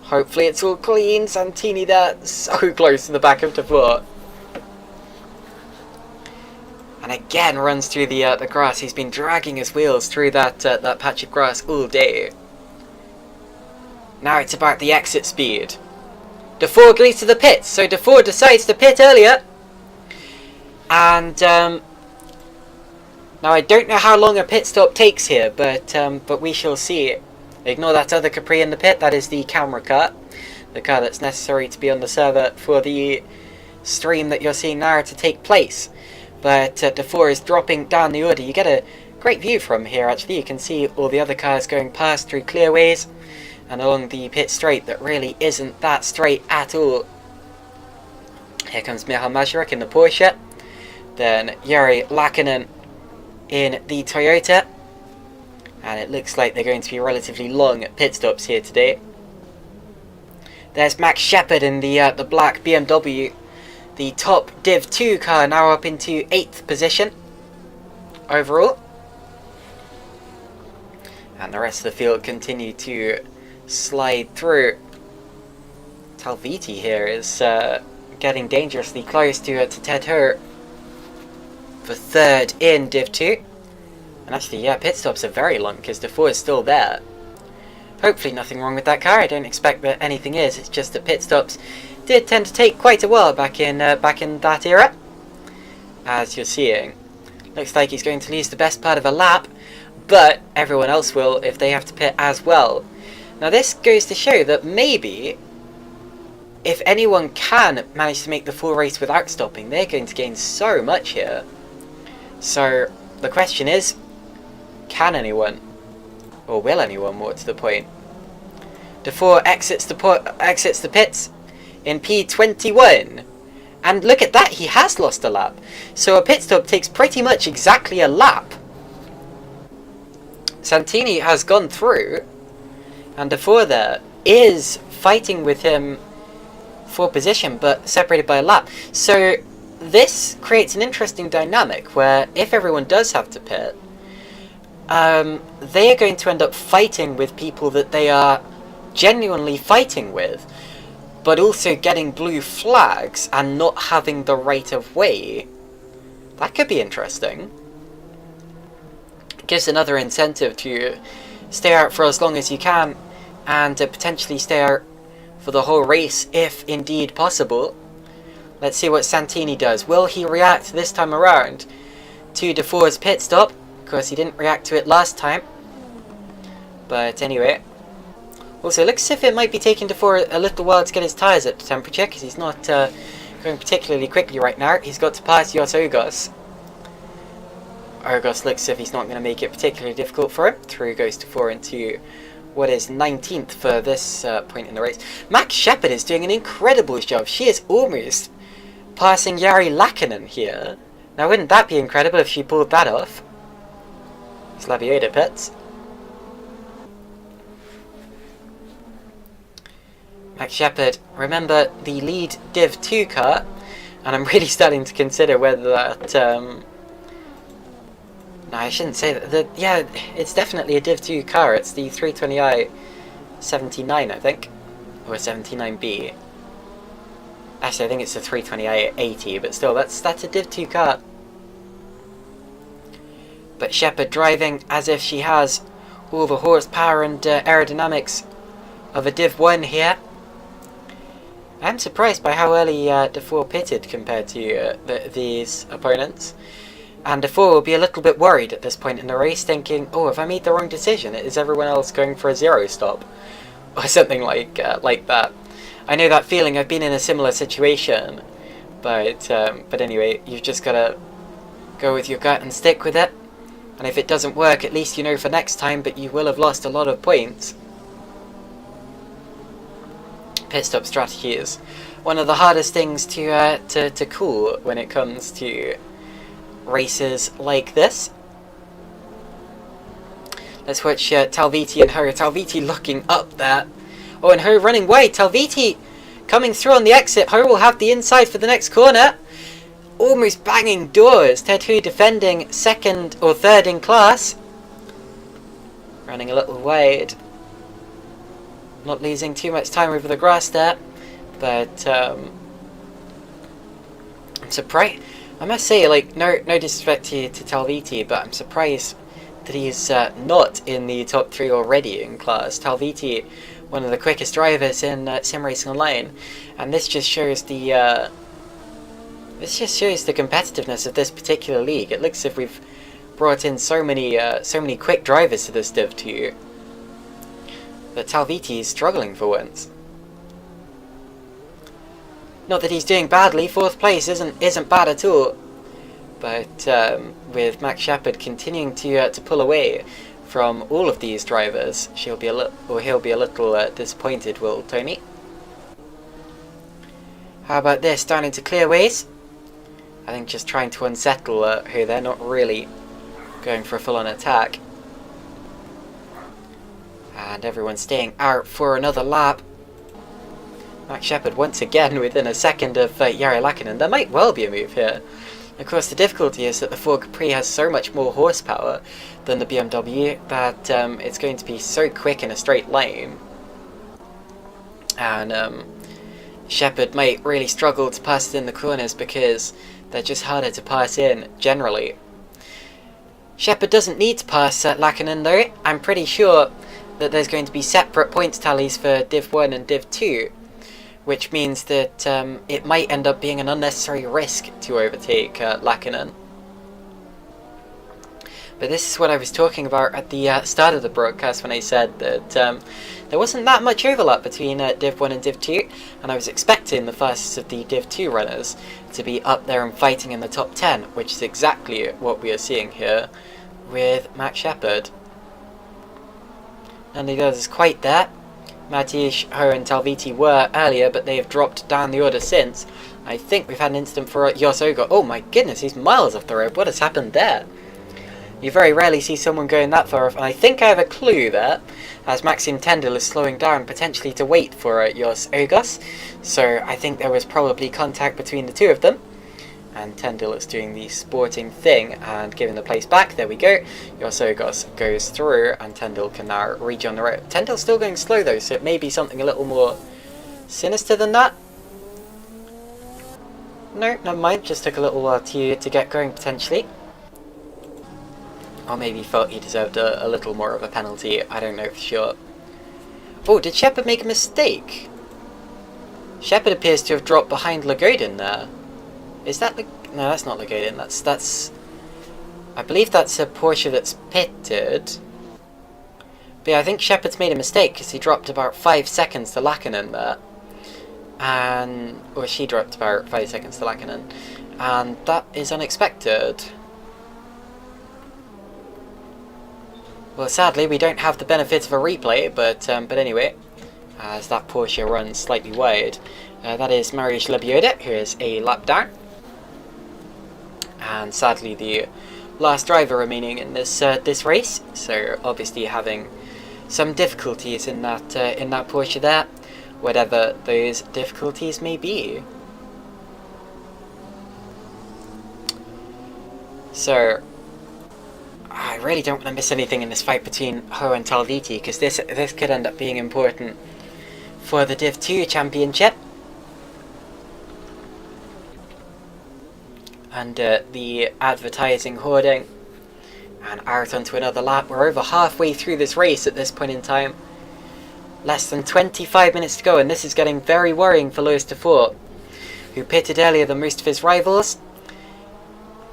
S1: Hopefully it's all clean. Santini there, so close to the back of DeFore. And again runs through the grass. He's been dragging his wheels through that patch of grass all day. Now it's about the exit speed. DeFore agrees to the pits, so DeFore decides to pit earlier. And now I don't know how long a pit stop takes here, but we shall see. Ignore that other Capri in the pit. That is the camera car, the car that's necessary to be on the server for the stream that you're seeing now to take place. But DeFore is dropping down the order. You get a great view from here actually. You can see all the other cars going past through clearways and along the pit straight that really isn't that straight at all. Here comes Michal Mazurek in the Porsche. Then Jari Lakkinen in the Toyota. And it looks like they're going to be relatively long pit stops here today. There's Max Shepard in the black BMW. The top Div 2 car now up into 8th position overall. And the rest of the field continue to slide through. Talviti here is getting dangerously close to Ted Hur for 3rd in Div 2. And actually, yeah, pit stops are very long because DeFore is still there. Hopefully nothing wrong with that car. I don't expect that anything is. It's just that pit stops did tend to take quite a while back in that era. As you're seeing. Looks like he's going to lose the best part of a lap, but everyone else will if they have to pit as well. Now this goes to show that maybe if anyone can manage to make the full race without stopping, they're going to gain so much here. So the question is, can anyone? Or will anyone, more to the point? DeFore exits the pits in P21. And look at that, he has lost a lap. So a pit stop takes pretty much exactly a lap. Santini has gone through, and DeFore there is fighting with him for position, but separated by a lap. So this creates an interesting dynamic where if everyone does have to pit, they are going to end up fighting with people that they are genuinely fighting with, but also getting blue flags and not having the right of way. That could be interesting. It gives another incentive to stay out for as long as you can, and potentially stay out for the whole race if indeed possible. Let's see what Santini does. Will he react this time around to Defoe's pit stop? Of course, he didn't react to it last time. But anyway. Also, looks as if it might be taking Defoe a little while to get his tyres up to temperature, because he's not going particularly quickly right now. He's got to pass Jos Ogos. Ogos looks as if he's not going to make it particularly difficult for him. Through goes Defoe into what is 19th for this point in the race. Max Shepard is doing an incredible job. She is almost passing Jari Lakkinen here. Now, wouldn't that be incredible if she pulled that off? Slavioda pits. Max Shepard, remember the lead Div 2 car, and I'm really starting to consider whether that, no, I shouldn't say that, yeah, it's definitely a Div 2 car. It's the 320i 79, I think, or 79B. Actually, I think it's the 320i 80, but still, that's a Div 2 car. But Shepard driving as if she has all the horsepower and aerodynamics of a Div 1 here. I'm surprised by how early Defoe pitted compared to these opponents. And Defoe will be a little bit worried at this point in the race, thinking, oh, have I made the wrong decision? Is everyone else going for a zero stop? Or something like that. I know that feeling. I've been in a similar situation. But anyway, you've just got to go with your gut and stick with it. And if it doesn't work, at least you know for next time, but you will have lost a lot of points. Pit stop strategy is one of the hardest things to call when it comes to races like this. Let's watch Talviti and her. Talviti looking up there. Oh, and her running wide. Talviti coming through on the exit. Her will have the inside for the next corner. Almost banging doors. Ted Hu defending second or third in class. Running a little wide. Not losing too much time over the grass there, but I'm surprised. I must say, like, no disrespect to Talviti, but I'm surprised that he's not in the top 3 already in class. Talviti, one of the quickest drivers in SimRacingOnline, and this just shows the competitiveness of this particular league. It looks as if we've brought in so many quick drivers to this Div 2. But Talviti is struggling for once. Not that he's doing badly. 4th place isn't bad at all. But with Max Shepard continuing to pull away from all of these drivers, he'll be a little disappointed, will Tony? How about this? Down into clearways. I think just trying to unsettle her. They're not really going for a full-on attack. And everyone's staying out for another lap. Max Shepard once again within a second of Jari Lakkinen. There might well be a move here. Of course, the difficulty is that the Ford Capri has so much more horsepower than the BMW that it's going to be so quick in a straight lane. And Shepard might really struggle to pass it in the corners because they're just harder to pass in generally. Shepard doesn't need to pass Lakkinen though. I'm pretty sure that there's going to be separate points tallies for Div 1 and Div 2, which means that it might end up being an unnecessary risk to overtake Lakkinen. But this is what I was talking about at the start of the broadcast when I said that there wasn't that much overlap between Div 1 and Div 2, and I was expecting the fastest of the Div 2 runners to be up there and fighting in the top 10, which is exactly what we are seeing here with Max Shepard. None of the others quite there. Matish, Ho and Talviti were earlier, but they have dropped down the order since. I think we've had an incident for Jos Ogos. Oh my goodness, he's miles off the road. What has happened there? You very rarely see someone going that far off, and I think I have a clue there, as Maxim Tendel is slowing down, potentially to wait for Jos Ogos. So I think there was probably contact between the two of them. and Tyndall is doing the sporting thing and giving the place back. There we go. Yorsogos goes through, and Tyndall can now rejoin the road. Tyndall's still going slow though, so it may be something a little more sinister than that. No, never mind. Just took a little while to get going potentially. Or maybe thought he deserved a little more of a penalty. I don't know for sure. Oh, did Shepard make a mistake? Shepard appears to have dropped behind Lagodin there. Is that no, that's not Lagodin. That's. I believe that's a Porsche that's pitted. But yeah, I think Shepard's made a mistake because he dropped about 5 seconds to Lackinen there. Or she dropped about 5 seconds to Lackinen. And that is unexpected. Well, sadly, we don't have the benefit of a replay, but anyway, as that Porsche runs slightly wide, that is Mariusz Lebioda, who is a lap down. And sadly, the last driver remaining in this race, so obviously having some difficulties in that Porsche there, whatever those difficulties may be. So I really don't want to miss anything in this fight between Ho and Talviti, because this could end up being important for the Div 2 championship. And the advertising hoarding, and out onto another lap. We're over halfway through this race at this point in time. Less than 25 minutes to go, and this is getting very worrying for Lewis Dufour, who pitted earlier than most of his rivals.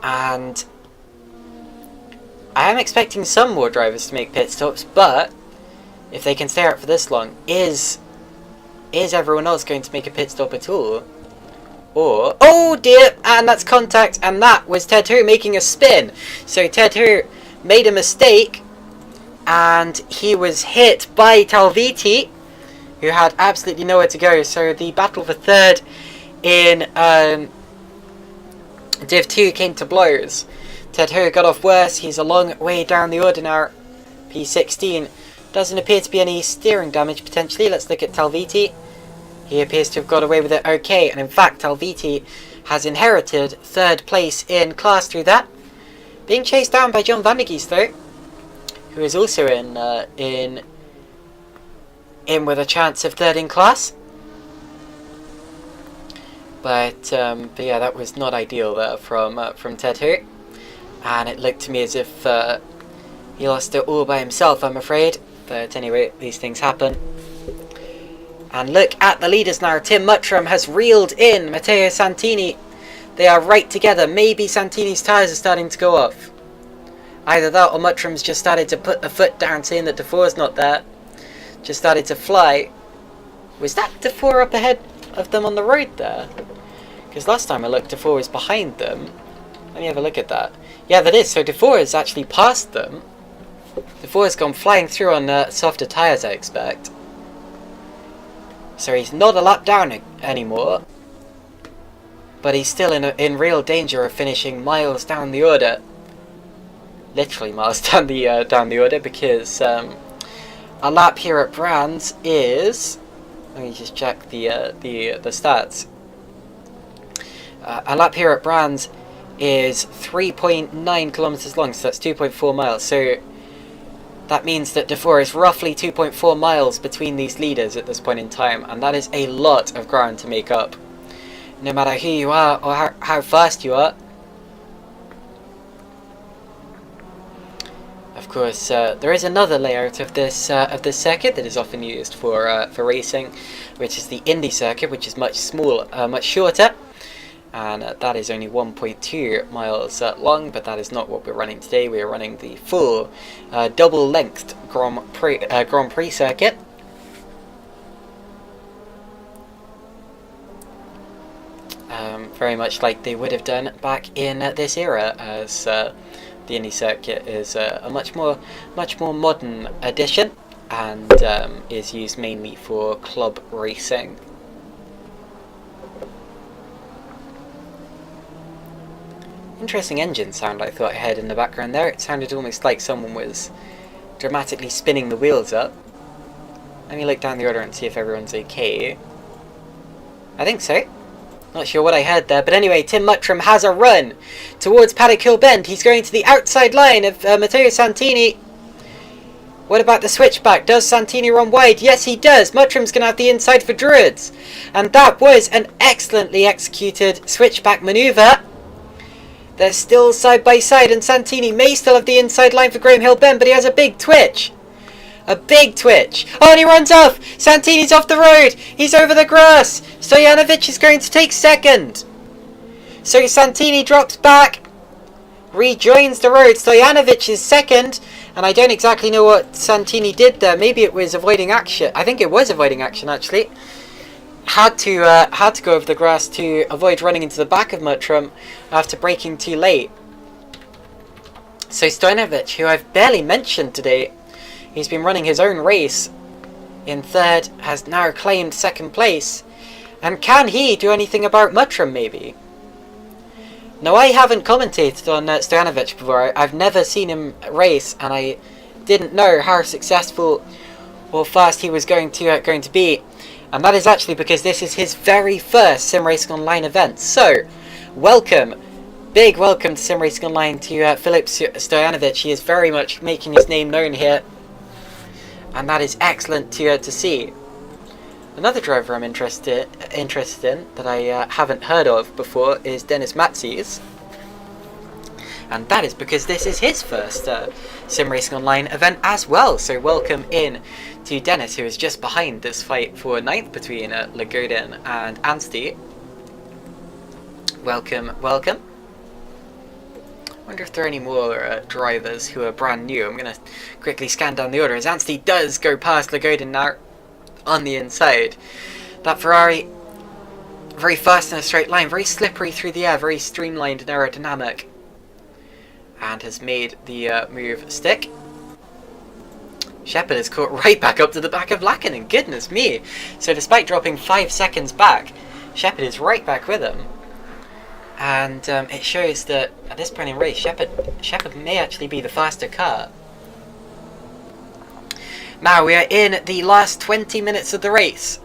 S1: And I am expecting some more drivers to make pit stops, but if they can stay out for this long, is everyone else going to make a pit stop at all? Or, oh dear, and that's contact, and that was Ted Hu making a spin. So Ted Hu made a mistake, and he was hit by Talviti, who had absolutely nowhere to go. So the battle for third in Div 2 came to blows. Ted Hu got off worse. He's a long way down the order now. P16. Doesn't appear to be any steering damage potentially. Let's look at Talviti. He appears to have got away with it okay, and in fact Talviti has inherited third place in class through that. Being chased down by John Van der Geest though, who is also in with a chance of third in class. But yeah, that was not ideal there from Ted Hu, and it looked to me as if he lost it all by himself, I'm afraid. But anyway, these things happen. And look at the leaders now. Tim Muttram has reeled in Matteo Santini. They are right together. Maybe Santini's tyres are starting to go off. Either that or Muttram's just started to put the foot down, saying that Dufour's not there. Just started to fly. Was that Dufour up ahead of them on the road there? Because last time I looked, Dufour was behind them. Let me have a look at that. Yeah, that is. So Dufour has actually passed them. Dufour has gone flying through on softer tyres, I expect. So he's not a lap down anymore, but he's still in real danger of finishing miles down the order. Literally miles down the order, because a lap here at Brands is. Let me just check the stats. A lap here at Brands is 3.9 kilometers long, so that's 2.4 miles. So that means that Dufour is roughly 2.4 miles between these leaders at this point in time, and that is a lot of ground to make up, no matter who you are or how fast you are. Of course, there is another layout of this circuit that is often used for racing, which is the Indy circuit, which is much smaller, much shorter. And that is only 1.2 miles long, but that is not what we're running today. We are running the full double-lengthed Grand Prix circuit. Very much like they would have done back in this era, as the Indy circuit is a much more modern addition, and is used mainly for club racing. Interesting engine sound I thought I heard in the background there. It sounded almost like someone was dramatically spinning the wheels up. Let me look down the order and see if everyone's okay. I think so. Not sure what I heard there, but anyway, Tim Muttram has a run towards Paddock Hill Bend. He's going to the outside line of Matteo Santini. What about the switchback? Does Santini run wide? Yes, he does. Muttram's going to have the inside for Druids. And that was an excellently executed switchback manoeuvre. They're still side by side, and Santini may still have the inside line for Graham Hill Bend, but he has a big twitch. A big twitch. Oh, and he runs off. Santini's off the road. He's over the grass. Stojanovic is going to take second. So Santini drops back, rejoins the road. Stojanovic is second. And I don't exactly know what Santini did there. Maybe it was avoiding action. I think it was avoiding action, actually. Had to go over the grass to avoid running into the back of Muttram after braking too late. So Stojanovic, who I've barely mentioned today, he's been running his own race in third, has now claimed second place. And can he do anything about Muttram, maybe? Now, I haven't commentated on Stojanovic before. I've never seen him race, and I didn't know how successful or fast he was going to be. And that is actually because this is his very first SimRacingOnline event. So, welcome, big welcome to SimRacingOnline to Filip Stojanovic. He is very much making his name known here, and that is excellent to see. Another driver I'm interested in that I haven't heard of before is Dennis Matzies. And that is because this is his first SimRacingOnline event as well. So welcome in to Dennis, who is just behind this fight for 9th between Lagodin and Anstey. Welcome, welcome. I wonder if there are any more drivers who are brand new. I'm going to quickly scan down the order as Anstey does go past Lagodin now on the inside. That Ferrari, very fast in a straight line, very slippery through the air, very streamlined and aerodynamic, and has made the move stick. Shepard is caught right back up to the back of Lackinen, goodness me. So despite dropping 5 seconds back, Shepard is right back with him. And it shows that at this point in race, Shepard may actually be the faster car. Now we are in the last 20 minutes of the race.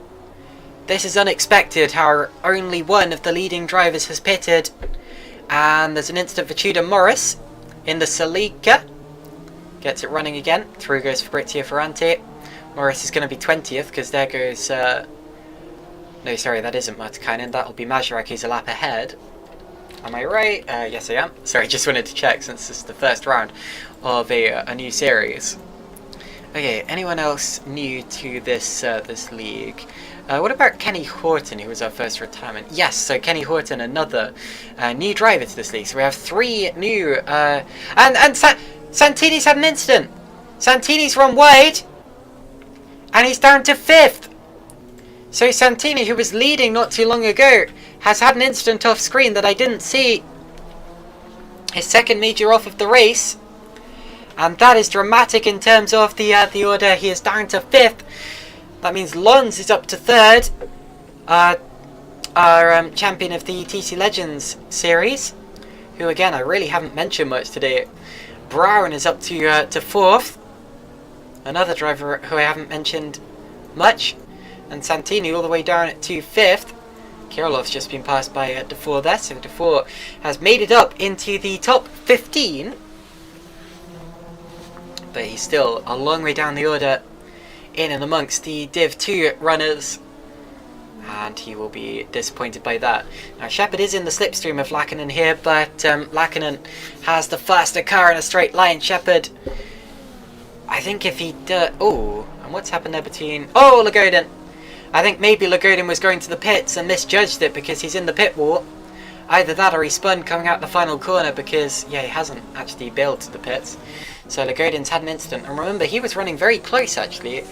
S1: This is unexpected, how only one of the leading drivers has pitted. And there's an incident for Tudor Morris in the Celica. Gets it running again. Through goes Fabrizio Ferrante. Morris is going to be 20th because there goes... no, sorry, that isn't Martikainen. That'll be Majerak, who's a lap ahead. Am I right? Yes, I am. Sorry, just wanted to check since this is the first round of a new series. Okay, anyone else new to this this league? What about Kenny Horton, who was our first retirement? Yes, so Kenny Horton, another new driver to this league. So we have 3 new... Santini's had an incident! Santini's run wide! And he's down to 5th! So Santini, who was leading not too long ago, has had an incident off screen that I didn't see. His second major off of the race. And that is dramatic in terms of the order. He is down to 5th. That means Lons is up to 3rd. Our champion of the TC Legends series, who again I really haven't mentioned much today. Brown is up to 4th. Another driver who I haven't mentioned much. And Santini all the way down to 5th. Kirilov's just been passed by Dufour there, so Dufour has made it up into the top 15. But he's still a long way down the order in and amongst the Div 2 runners. And he will be disappointed by that. Now Shepard is in the slipstream of Lackinen here, but Lackinen has the faster car in a straight line. Shepard, I think if he... oh, and what's happened there between... Oh, Lagodin! I think maybe Lagodin was going to the pits and misjudged it because he's in the pit wall. Either that or he spun coming out the final corner because, yeah, he hasn't actually bailed to the pits. So Lagodin's had an incident. And remember, he was running very close, actually,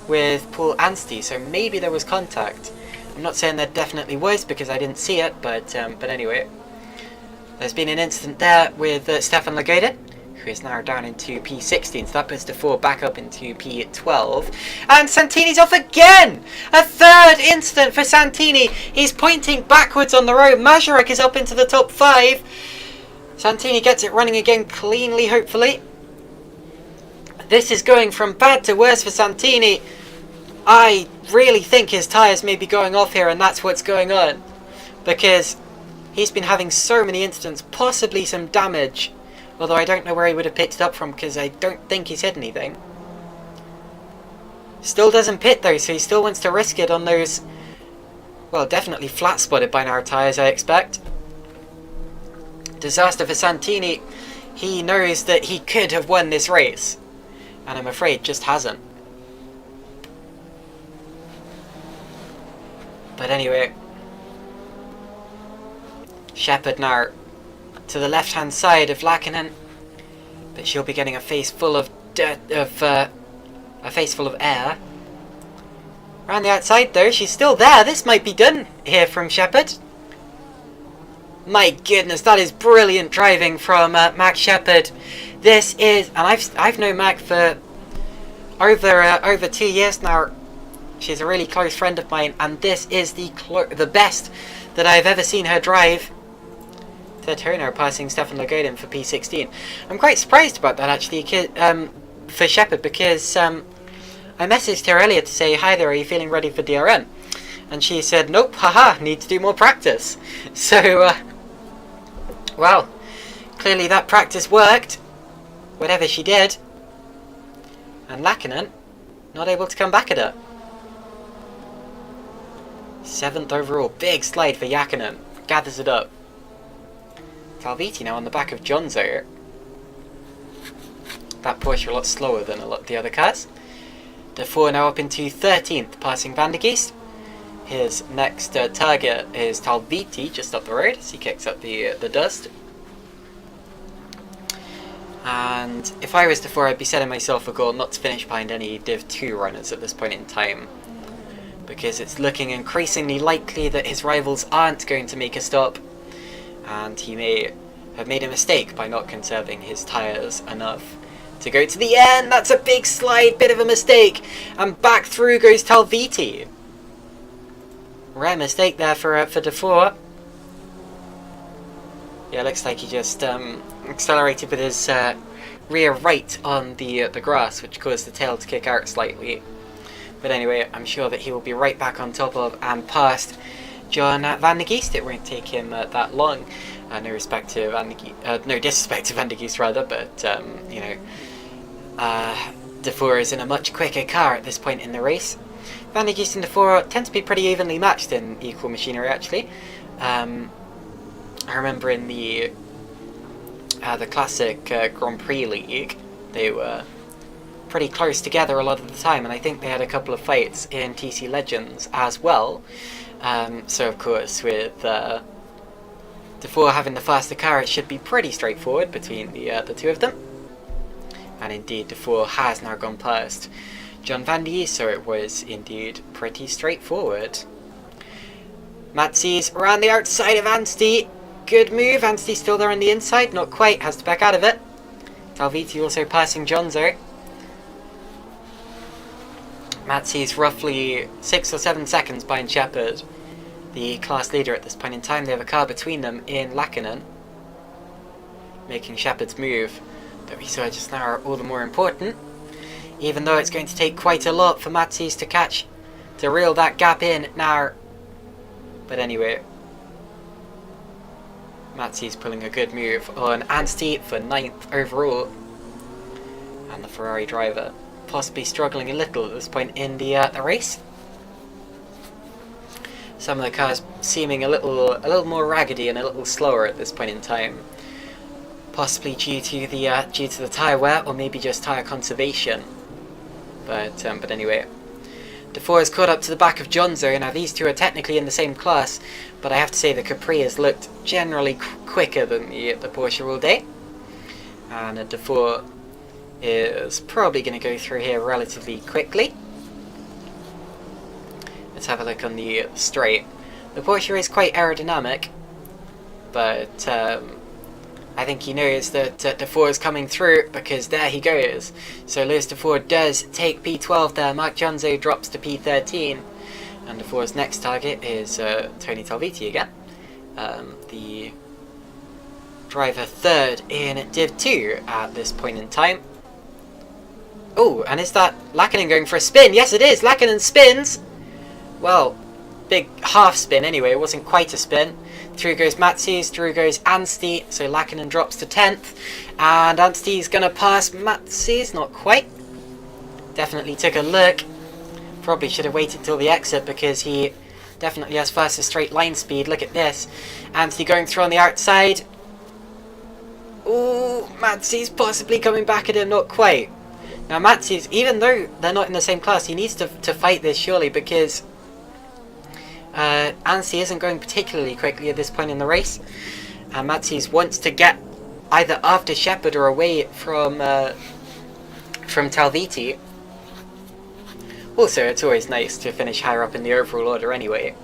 S1: with Paul Anstey, so maybe there was contact. I'm not saying there definitely was because I didn't see it, but anyway. There's been an incident there with Stefan Lagodin, who is now down into P16, so that puts Dufour back up into P12. And Santini's off again! A 3rd incident for Santini. He's pointing backwards on the road. Majerak is up into the top 5. Santini gets it running again cleanly, hopefully. This is going from bad to worse for Santini. I really think his tyres may be going off here, and that's what's going on. because he's been having so many incidents, possibly some damage, although I don't know where he would have picked it up from because I don't think he's hit anything. Still doesn't pit though, so he still wants to risk it on those, well, definitely flat spotted by now tyres, I expect. Disaster for Santini. He knows that he could have won this race, and I'm afraid just hasn't. But anyway, Shepard now to the left-hand side of Lackinen, but she'll be getting a face full of air. Around the outside though, she's still there. This might be done here from Shepard. My goodness, that is brilliant driving from Mac Shepard. This is, and I've known Mac for over 2 years now. She's a really close friend of mine, and this is the best that I've ever seen her drive. Third Turner passing Stefan Lagodin for P16. I'm quite surprised about that actually, for Shepard, because I messaged her earlier to say, hi there, are you feeling ready for DRM? And she said, nope, haha, need to do more practice. So, well, clearly that practice worked, whatever she did. And Lackinen, not able to come back at her. 7th overall, big slide for Yakinen, gathers it up. Talviti now on the back of Jonzo. That Porsche a lot slower than a lot of the other cars. Defoe now up into 13th, passing Van der Geest. His next target is Talviti, just up the road, as he kicks up the dust. And if I was Defoe, I'd be setting myself a goal not to finish behind any Div 2 runners at this point in time, because it's looking increasingly likely that his rivals aren't going to make a stop, and he may have made a mistake by not conserving his tyres enough to go to the end. That's a big slide, bit of a mistake, and back through goes Talviti. Rare mistake there for Defoe. Yeah, looks like he just accelerated with his rear right on the grass, which caused the tail to kick out slightly. But anyway, I'm sure that he will be right back on top of and past John Van der Geest. It won't take him that long. No disrespect to Van der Geest rather, but you know, Defoe is in a much quicker car at this point in the race. Van der Geest and Defoe tend to be pretty evenly matched in equal machinery, actually. I remember in the classic Grand Prix League, they were pretty close together a lot of the time, and I think they had a couple of fights in TC Legends as well. So of course, with Defoe having the faster car, it should be pretty straightforward between the two of them. And indeed, Defoe has now gone past John Van der Geest, so it was indeed pretty straightforward. Matzi's around the outside of Anstey. Good move. Anstey still there on the inside, not quite, has to back out of it. Talviti also passing Jonzo. Matzi's roughly 6 or 7 seconds behind Shepard, the class leader at this point in time. They have a car between them in Lackinen, making Shepard's move that we saw just now all the more important, even though it's going to take quite a lot for Matzi's to reel that gap in now. But anyway, Matzi's pulling a good move on Anstey for 9th overall, and the Ferrari driver possibly struggling a little at this point in the race. Some of the cars seeming a little more raggedy and a little slower at this point in time, possibly due to the tyre wear, or maybe just tyre conservation. But anyway, Defoe has caught up to the back of Jonzo. Now these two are technically in the same class, but I have to say the Capri has looked generally quicker than the Porsche all day, and Defoe is probably going to go through here relatively quickly. Let's have a look on the straight. The Porsche is quite aerodynamic, but I think he knows that Defoe is coming through, because there he goes. So Lewis Defoe does take P12 there. Mark Jonzo drops to P13, and Defoe's next target is Tony Talviti again, the driver third in Div 2 at this point in time. Oh, and is that Lackinen going for a spin? Yes, it is. Lackinen spins. Well, big half spin anyway, it wasn't quite a spin. Through goes Matthews, through goes Anstey, so Lackinen drops to 10th, and Anstey's going to pass Matthews, not quite. Definitely took a look, probably should have waited till the exit because he definitely has faster straight line speed. Look at this, Anstey going through on the outside. Ooh, Matthews possibly coming back at him, not quite. Now Matthews, even though they're not in the same class, he needs to fight this surely because Anstey isn't going particularly quickly at this point in the race, and Matthews wants to get either after Shepherd or away from Talviti. Also, it's always nice to finish higher up in the overall order anyway.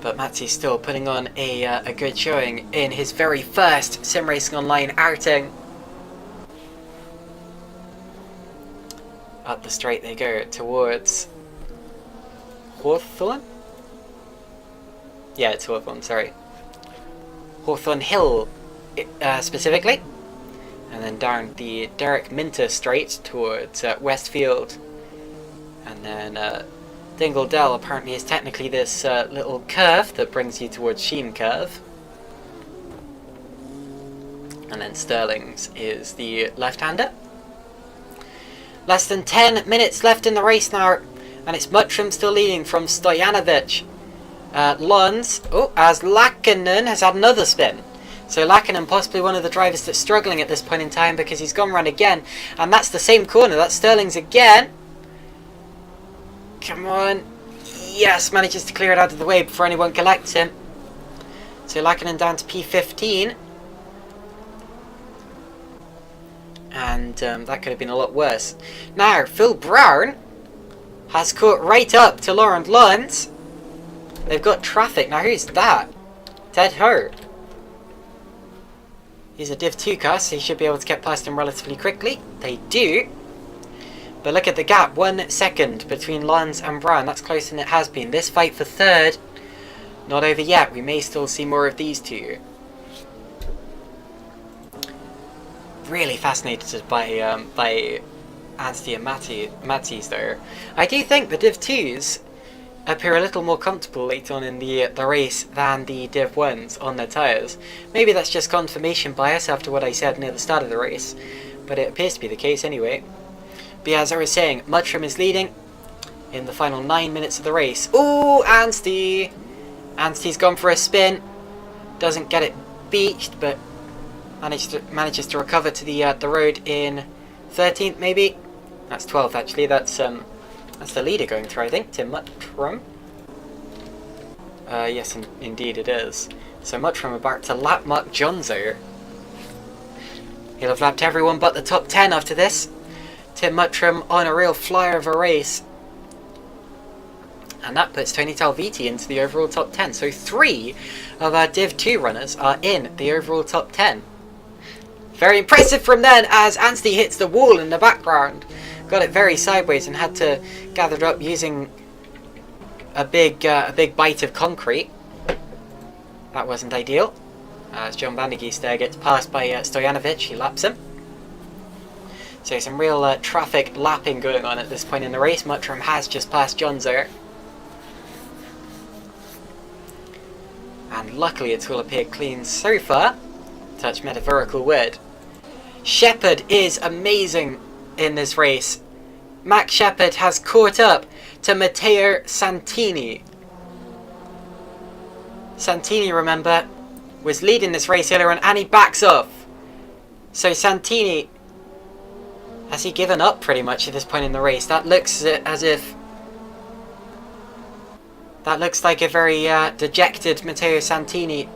S1: But Matthews still putting on a good showing in his very first Sim Racing Online outing. Up the straight they go towards Hawthorne? Yeah, it's Hawthorne, sorry. Hawthorne Hill, specifically. And then down the Derek Minter straight towards Westfield. And then Dingle Dell apparently is technically this little curve that brings you towards Sheen Curve. And then Sterling's is the left-hander. Less than 10 minutes left in the race now, and it's Muttram still leading from Stojanovic. Lons, as Lackinen has had another spin. So Lackinen possibly one of the drivers that's struggling at this point in time because he's gone round again. And that's the same corner, that's Sterling's again. Come on. Yes, manages to clear it out of the way before anyone collects him. So Lackinen down to P15. And that could have been a lot worse. Now, Phil Brown has caught right up to Laurent Luns. They've got traffic. Now, who's that? Ted Ho. He's a Div 2 car, so he should be able to get past him relatively quickly. They do. But look at the gap. 1 second between Luns and Brown. That's closer than it has been. This fight for third, not over yet. We may still see more of these two. Really fascinated by Anstey and Matthews though. I do think the Div 2s appear a little more comfortable late on in the race than the Div 1s on their tyres. Maybe that's just confirmation bias after what I said near the start of the race, but it appears to be the case anyway. But yeah, as I was saying, Muttram is leading in the final 9 minutes of the race. Ooh, Anstey! Anstey's gone for a spin. Doesn't get it beached, but manages to recover to the road in 13th, maybe. That's 12th actually. That's the leader going through, I think. Tim Muttram. Yes, indeed it is. So Muttram about to lap Mark Jonzo. He'll have lapped everyone but the top 10 after this. Tim Muttram on a real flyer of a race. And that puts Tony Talviti into the overall top 10. So 3 of our Div 2 runners are in the overall top 10. Very impressive from then as Anstey hits the wall in the background. Got it very sideways and had to gather it up using a big bite of concrete. That wasn't ideal. As John Vandergeest there gets passed by Stojanovic, he laps him. So some real traffic lapping going on at this point in the race. Muttram has just passed Jonzo. And luckily it's all appeared clean so far. Touch metaphorical word. Shepherd is amazing in this race. Max Shepherd has caught up to Matteo Santini. Santini, remember, was leading this race earlier on and he backs off. So Santini, has he given up pretty much at this point in the race? That looks as if... That looks like a very dejected Matteo Santini.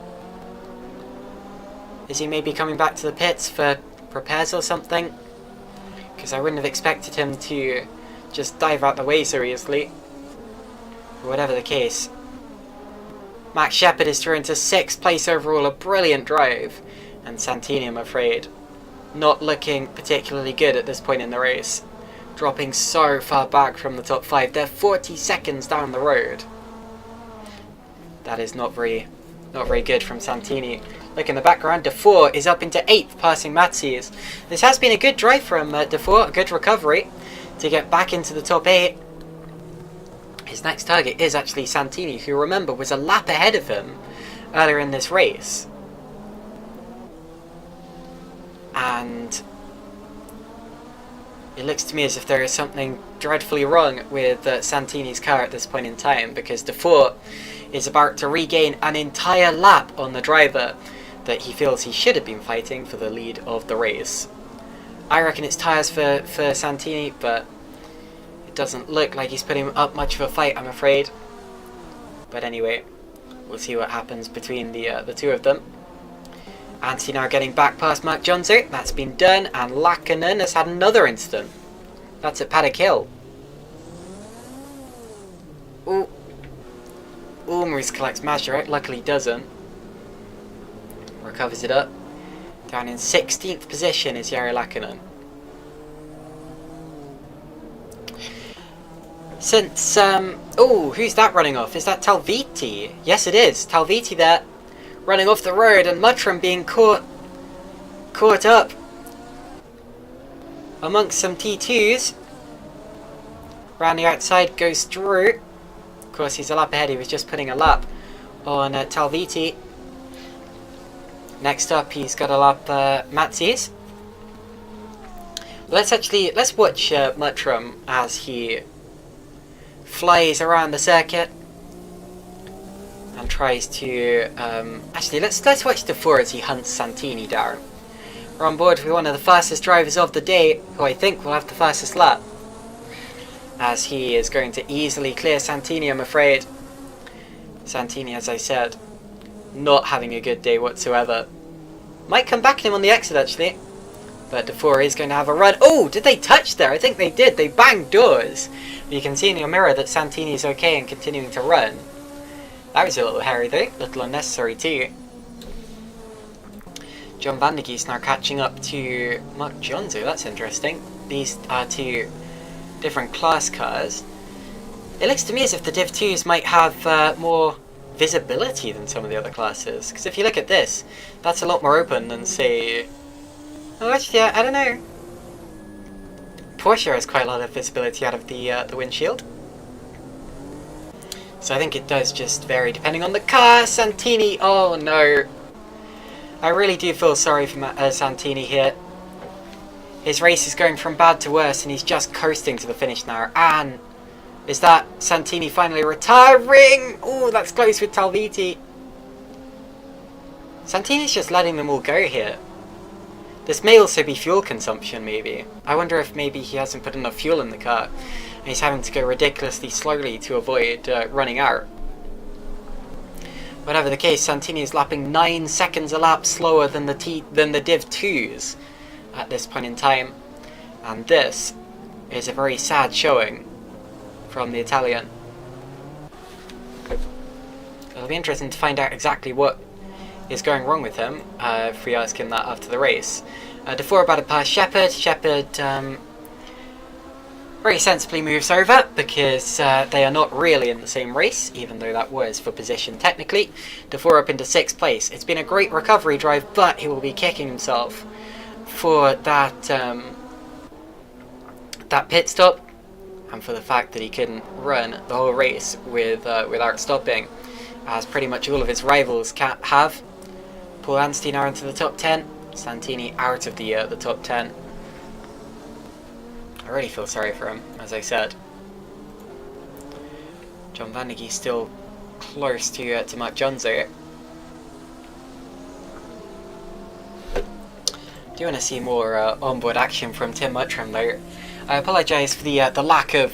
S1: Is he maybe coming back to the pits for repairs or something? Because I wouldn't have expected him to just dive out the way so easily. But whatever the case. Max Shepherd is through into 6th place overall, a brilliant drive. And Santini, I'm afraid, not looking particularly good at this point in the race. Dropping so far back from the top 5. They're 40 seconds down the road. That is not very good from Santini. Look in the background, Defour is up into 8th, passing Matthews. This has been a good drive from Defour, a good recovery. to get back into the top 8. His next target is actually Santini, who, remember, was a lap ahead of him earlier in this race. And it looks to me as if there is something dreadfully wrong with Santini's car at this point in time, because Dufour is about to regain an entire lap on the driver that he feels he should have been fighting for the lead of the race. I reckon it's tyres for Santini, but it doesn't look like he's putting up much of a fight, I'm afraid. But anyway, we'll see what happens between the two of them. Antti now getting back past Mark Jonzer. That's been done, and Lackinen has had another incident. That's at Paddock Hill. Ooh. Maurice collects Mazurek. Luckily doesn't. Recovers it up. Down in 16th position is Jari Lackinen. Since, who's that running off? Is that Talviti? Yes, it is. Talviti there, running off the road, and Muttram being caught up amongst some T2s. Round the outside goes Drew. Of course, he's a lap ahead. He was just putting a lap on Talviti. Next up, he's got a lap Matsies. Let's watch Muttram as he flies around the circuit and tries to actually let's watch Dufour as he hunts Santini down. We're on board with one of the fastest drivers of the day, who I think will have the fastest lap, as he is going to easily clear Santini, I'm afraid. Santini, as I said, not having a good day whatsoever. Might come back at him on the exit actually, but Dufour is going to have a run. Oh, did they touch there? I think they did. They banged doors. But you can see in your mirror that Santini is okay and continuing to run. That was a little hairy though, a little unnecessary too. John Van der Geest now catching up to Mark Jonzo. That's interesting. These are two different class cars. It looks to me as if the Div 2s might have more visibility than some of the other classes. Because if you look at this, that's a lot more open than, say... Oh, actually, I don't know. Porsche has quite a lot of visibility out of the windshield. So I think it does just vary depending on the car. Santini, oh no. I really do feel sorry for Santini here. His race is going from bad to worse and he's just coasting to the finish now. And is that Santini finally retiring? Oh, that's close with Talviti. Santini's just letting them all go here. This may also be fuel consumption, maybe. I wonder if maybe he hasn't put enough fuel in the car and he's having to go ridiculously slowly to avoid running out. Whatever the case, Santini is lapping 9 seconds a lap slower than the Div 2s at this point in time. And this is a very sad showing from the Italian. It'll be interesting to find out exactly what is going wrong with him, if we ask him that after the race. Dufour about to pass Shepherd. Shepherd very sensibly moves over because they are not really in the same race, even though that was for position technically. Dufour up into 6th place. It's been a great recovery drive, but he will be kicking himself for that that pit stop and for the fact that he couldn't run the whole race without stopping, as pretty much all of his rivals have. Paul Anstey now into the top 10. Santini out of the top 10. I really feel sorry for him, as I said. John Van der Geest still close to Mark Jonzo. I do want to see more onboard action from Tim Muttram though. I apologise for the lack of...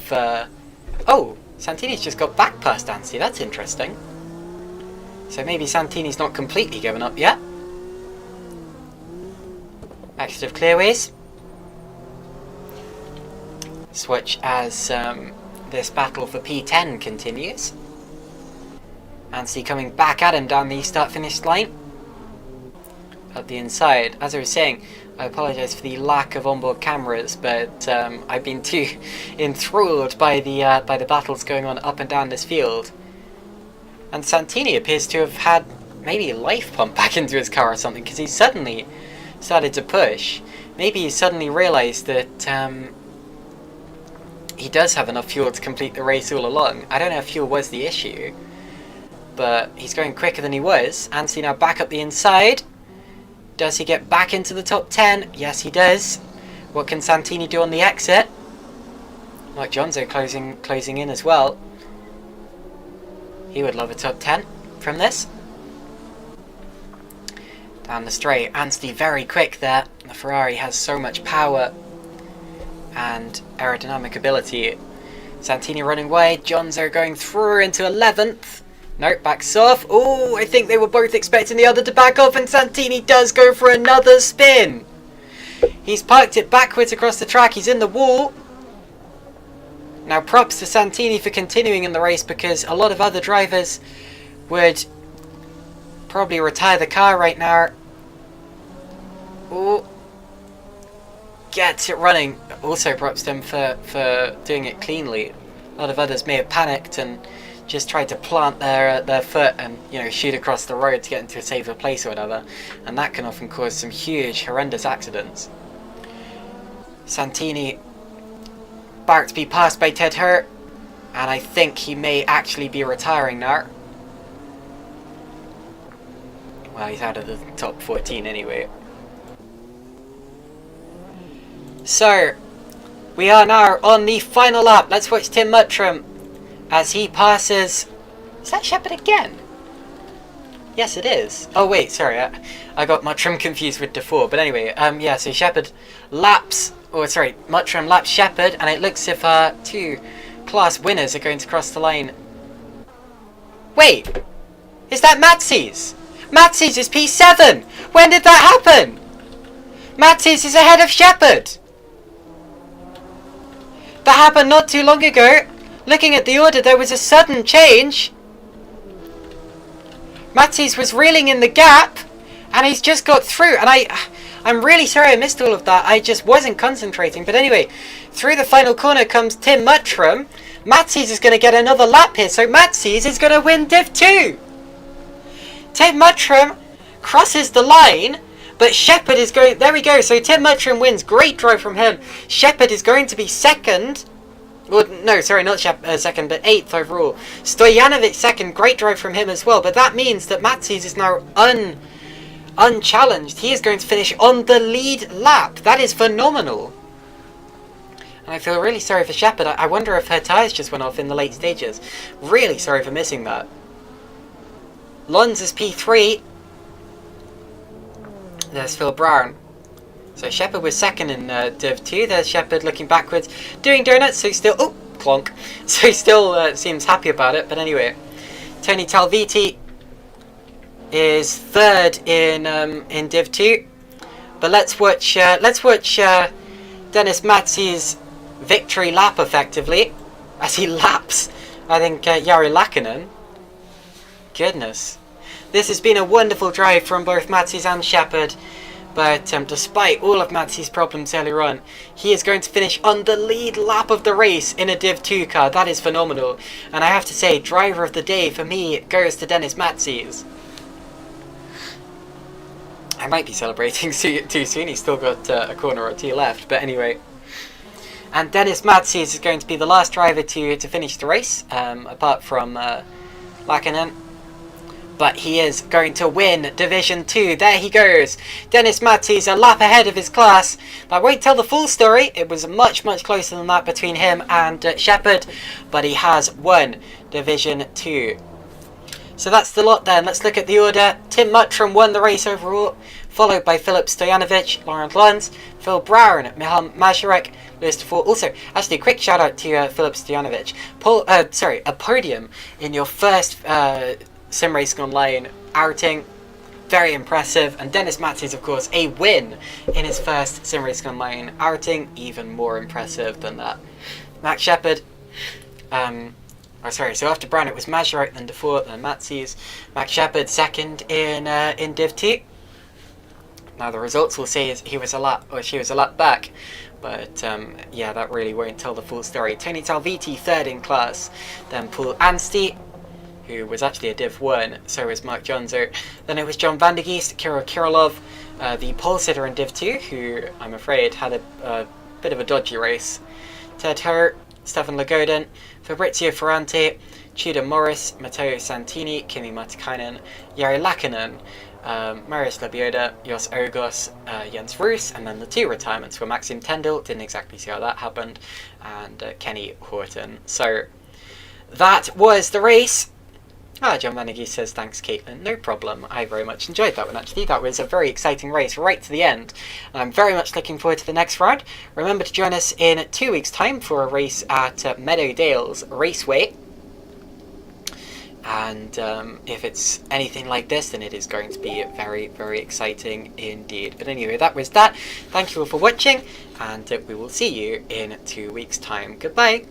S1: Oh! Santini's just got back past Anstey, that's interesting. So maybe Santini's not completely given up yet. Exit of clearways. Switch as this battle for P10 continues. Anstey coming back at him down the start-finish line. At the inside, as I was saying, I apologise for the lack of onboard cameras, but I've been too enthralled by the battles going on up and down this field. And Santini appears to have had maybe a life pump back into his car or something, because he suddenly started to push. Maybe he suddenly realised that he does have enough fuel to complete the race all along. I don't know if fuel was the issue, but he's going quicker than he was. Anstey now back up the inside. Does he get back into the top 10? Yes, he does. What can Santini do on the exit? Like Jonzo closing in as well. He would love a top 10 from this. Down the straight, Anstey very quick there. The Ferrari has so much power and aerodynamic ability. Santini running wide, Jonzo going through into 11th. Nope, backs off. Oh, I think they were both expecting the other to back off, and Santini does go for another spin. He's parked it backwards across the track, he's in the wall. Now props to Santini for continuing in the race, because a lot of other drivers would probably retire the car right now. Oh, gets it running. Also props to him for doing it cleanly. A lot of others may have panicked and just tried to plant their foot and, you know, shoot across the road to get into a safer place or whatever, and that can often cause some huge, horrendous accidents. Santini about to be passed by Ted Hurt, and I think he may actually be retiring now. Well, he's out of the top 14 anyway. So, we are now on the final lap. Let's watch Tim Muttram as he passes... Is that Shepard again? Yes, it is. Oh, wait, sorry. I got Muttram confused with Defoe. But anyway, yeah, so Shepard laps... Oh, sorry, Muttram laps Shepard, and it looks as if two class winners are going to cross the line. Wait! Is that Matsies? Matsies is P7! When did that happen? Matsies is ahead of Shepard! That happened not too long ago. Looking at the order, there was a sudden change. Matsies was reeling in the gap, and he's just got through. And I'm really sorry I missed all of that. I just wasn't concentrating. But anyway, through the final corner comes Tim Muttram. Matsies is going to get another lap here, so Matsies is going to win Div 2. Tim Muttram crosses the line, but Shepard is going... There we go. So Tim Muttram wins. Great drive from him. Shepard is going to be second. Well, no, sorry, not second, but 8th overall. Stojanovic second. Great drive from him as well. But that means that Matsies is now unchallenged. He is going to finish on the lead lap. That is phenomenal. And I feel really sorry for Shepard. I wonder if her tyres just went off in the late stages. Really sorry for missing that. Lons is P3. There's Phil Brown. So Shepard was second in Div 2. There's Shepard looking backwards, doing donuts, so he still... Oh, clonk. So he still seems happy about it. But anyway, Tony Talviti is third in Div 2. But let's watch Dennis Matsi's victory lap effectively, as he laps, I think, Jari Lakkinen. Goodness. This has been a wonderful drive from both Matsies and Shepard, but despite all of Matsies' problems earlier on, he is going to finish on the lead lap of the race in a Div 2 car. That is phenomenal. And I have to say, driver of the day for me goes to Dennis Matsies. I might be celebrating too soon. He's still got a corner or two left, but anyway. And Dennis Matsies is going to be the last driver to finish the race, apart from Lakkinen. But he is going to win Division 2. There he goes. Dennis Matsies a lap ahead of his class. I won't tell the full story. It was much, much closer than that between him and Shepard. But he has won Division 2. So that's the lot then. Let's look at the order. Tim Muttram won the race overall, followed by Filip Stojanovic, Laurent Lons, Phil Brown, Michal Mazurek, Lewis Defoe. Also, actually, a quick shout out to Filip Stojanovic. A podium in your first SimRacingOnline outing. Very impressive. And Dennis Matsies, of course, a win in his first SimRacingOnline outing. Even more impressive than that. Max Shepard. So after Brown it was Mazurek, then Defoe, then Matsies. Max Shepard second in Div 2. Now the results will say she was a lap back. But yeah, that really won't tell the full story. Tony Talviti third in class. Then Paul Anstey, who was actually a Div 1, so was Mark Jonzo. Then it was John van der Geest, Kirill Kirilov, the pole sitter in Div 2, who I'm afraid had a bit of a dodgy race. Ted Hurt, Stefan Lagodin, Fabrizio Ferrante, Tudor Morris, Matteo Santini, Kimi Matikainen, Jari Lakkonen, Marius Labioda, Jos Ergos, Jens Roos, and then the 2 retirements were Maxim Tendel, didn't exactly see how that happened, and Kenny Horton. So that was the race. John Managhy says, thanks Caitlin, no problem. I very much enjoyed that one actually. That was a very exciting race right to the end. And I'm very much looking forward to the next round. Remember to join us in 2 weeks' time for a race at Meadowdales Raceway. And if it's anything like this, then it is going to be very, very exciting indeed. But anyway, that was that. Thank you all for watching, and we will see you in 2 weeks' time. Goodbye!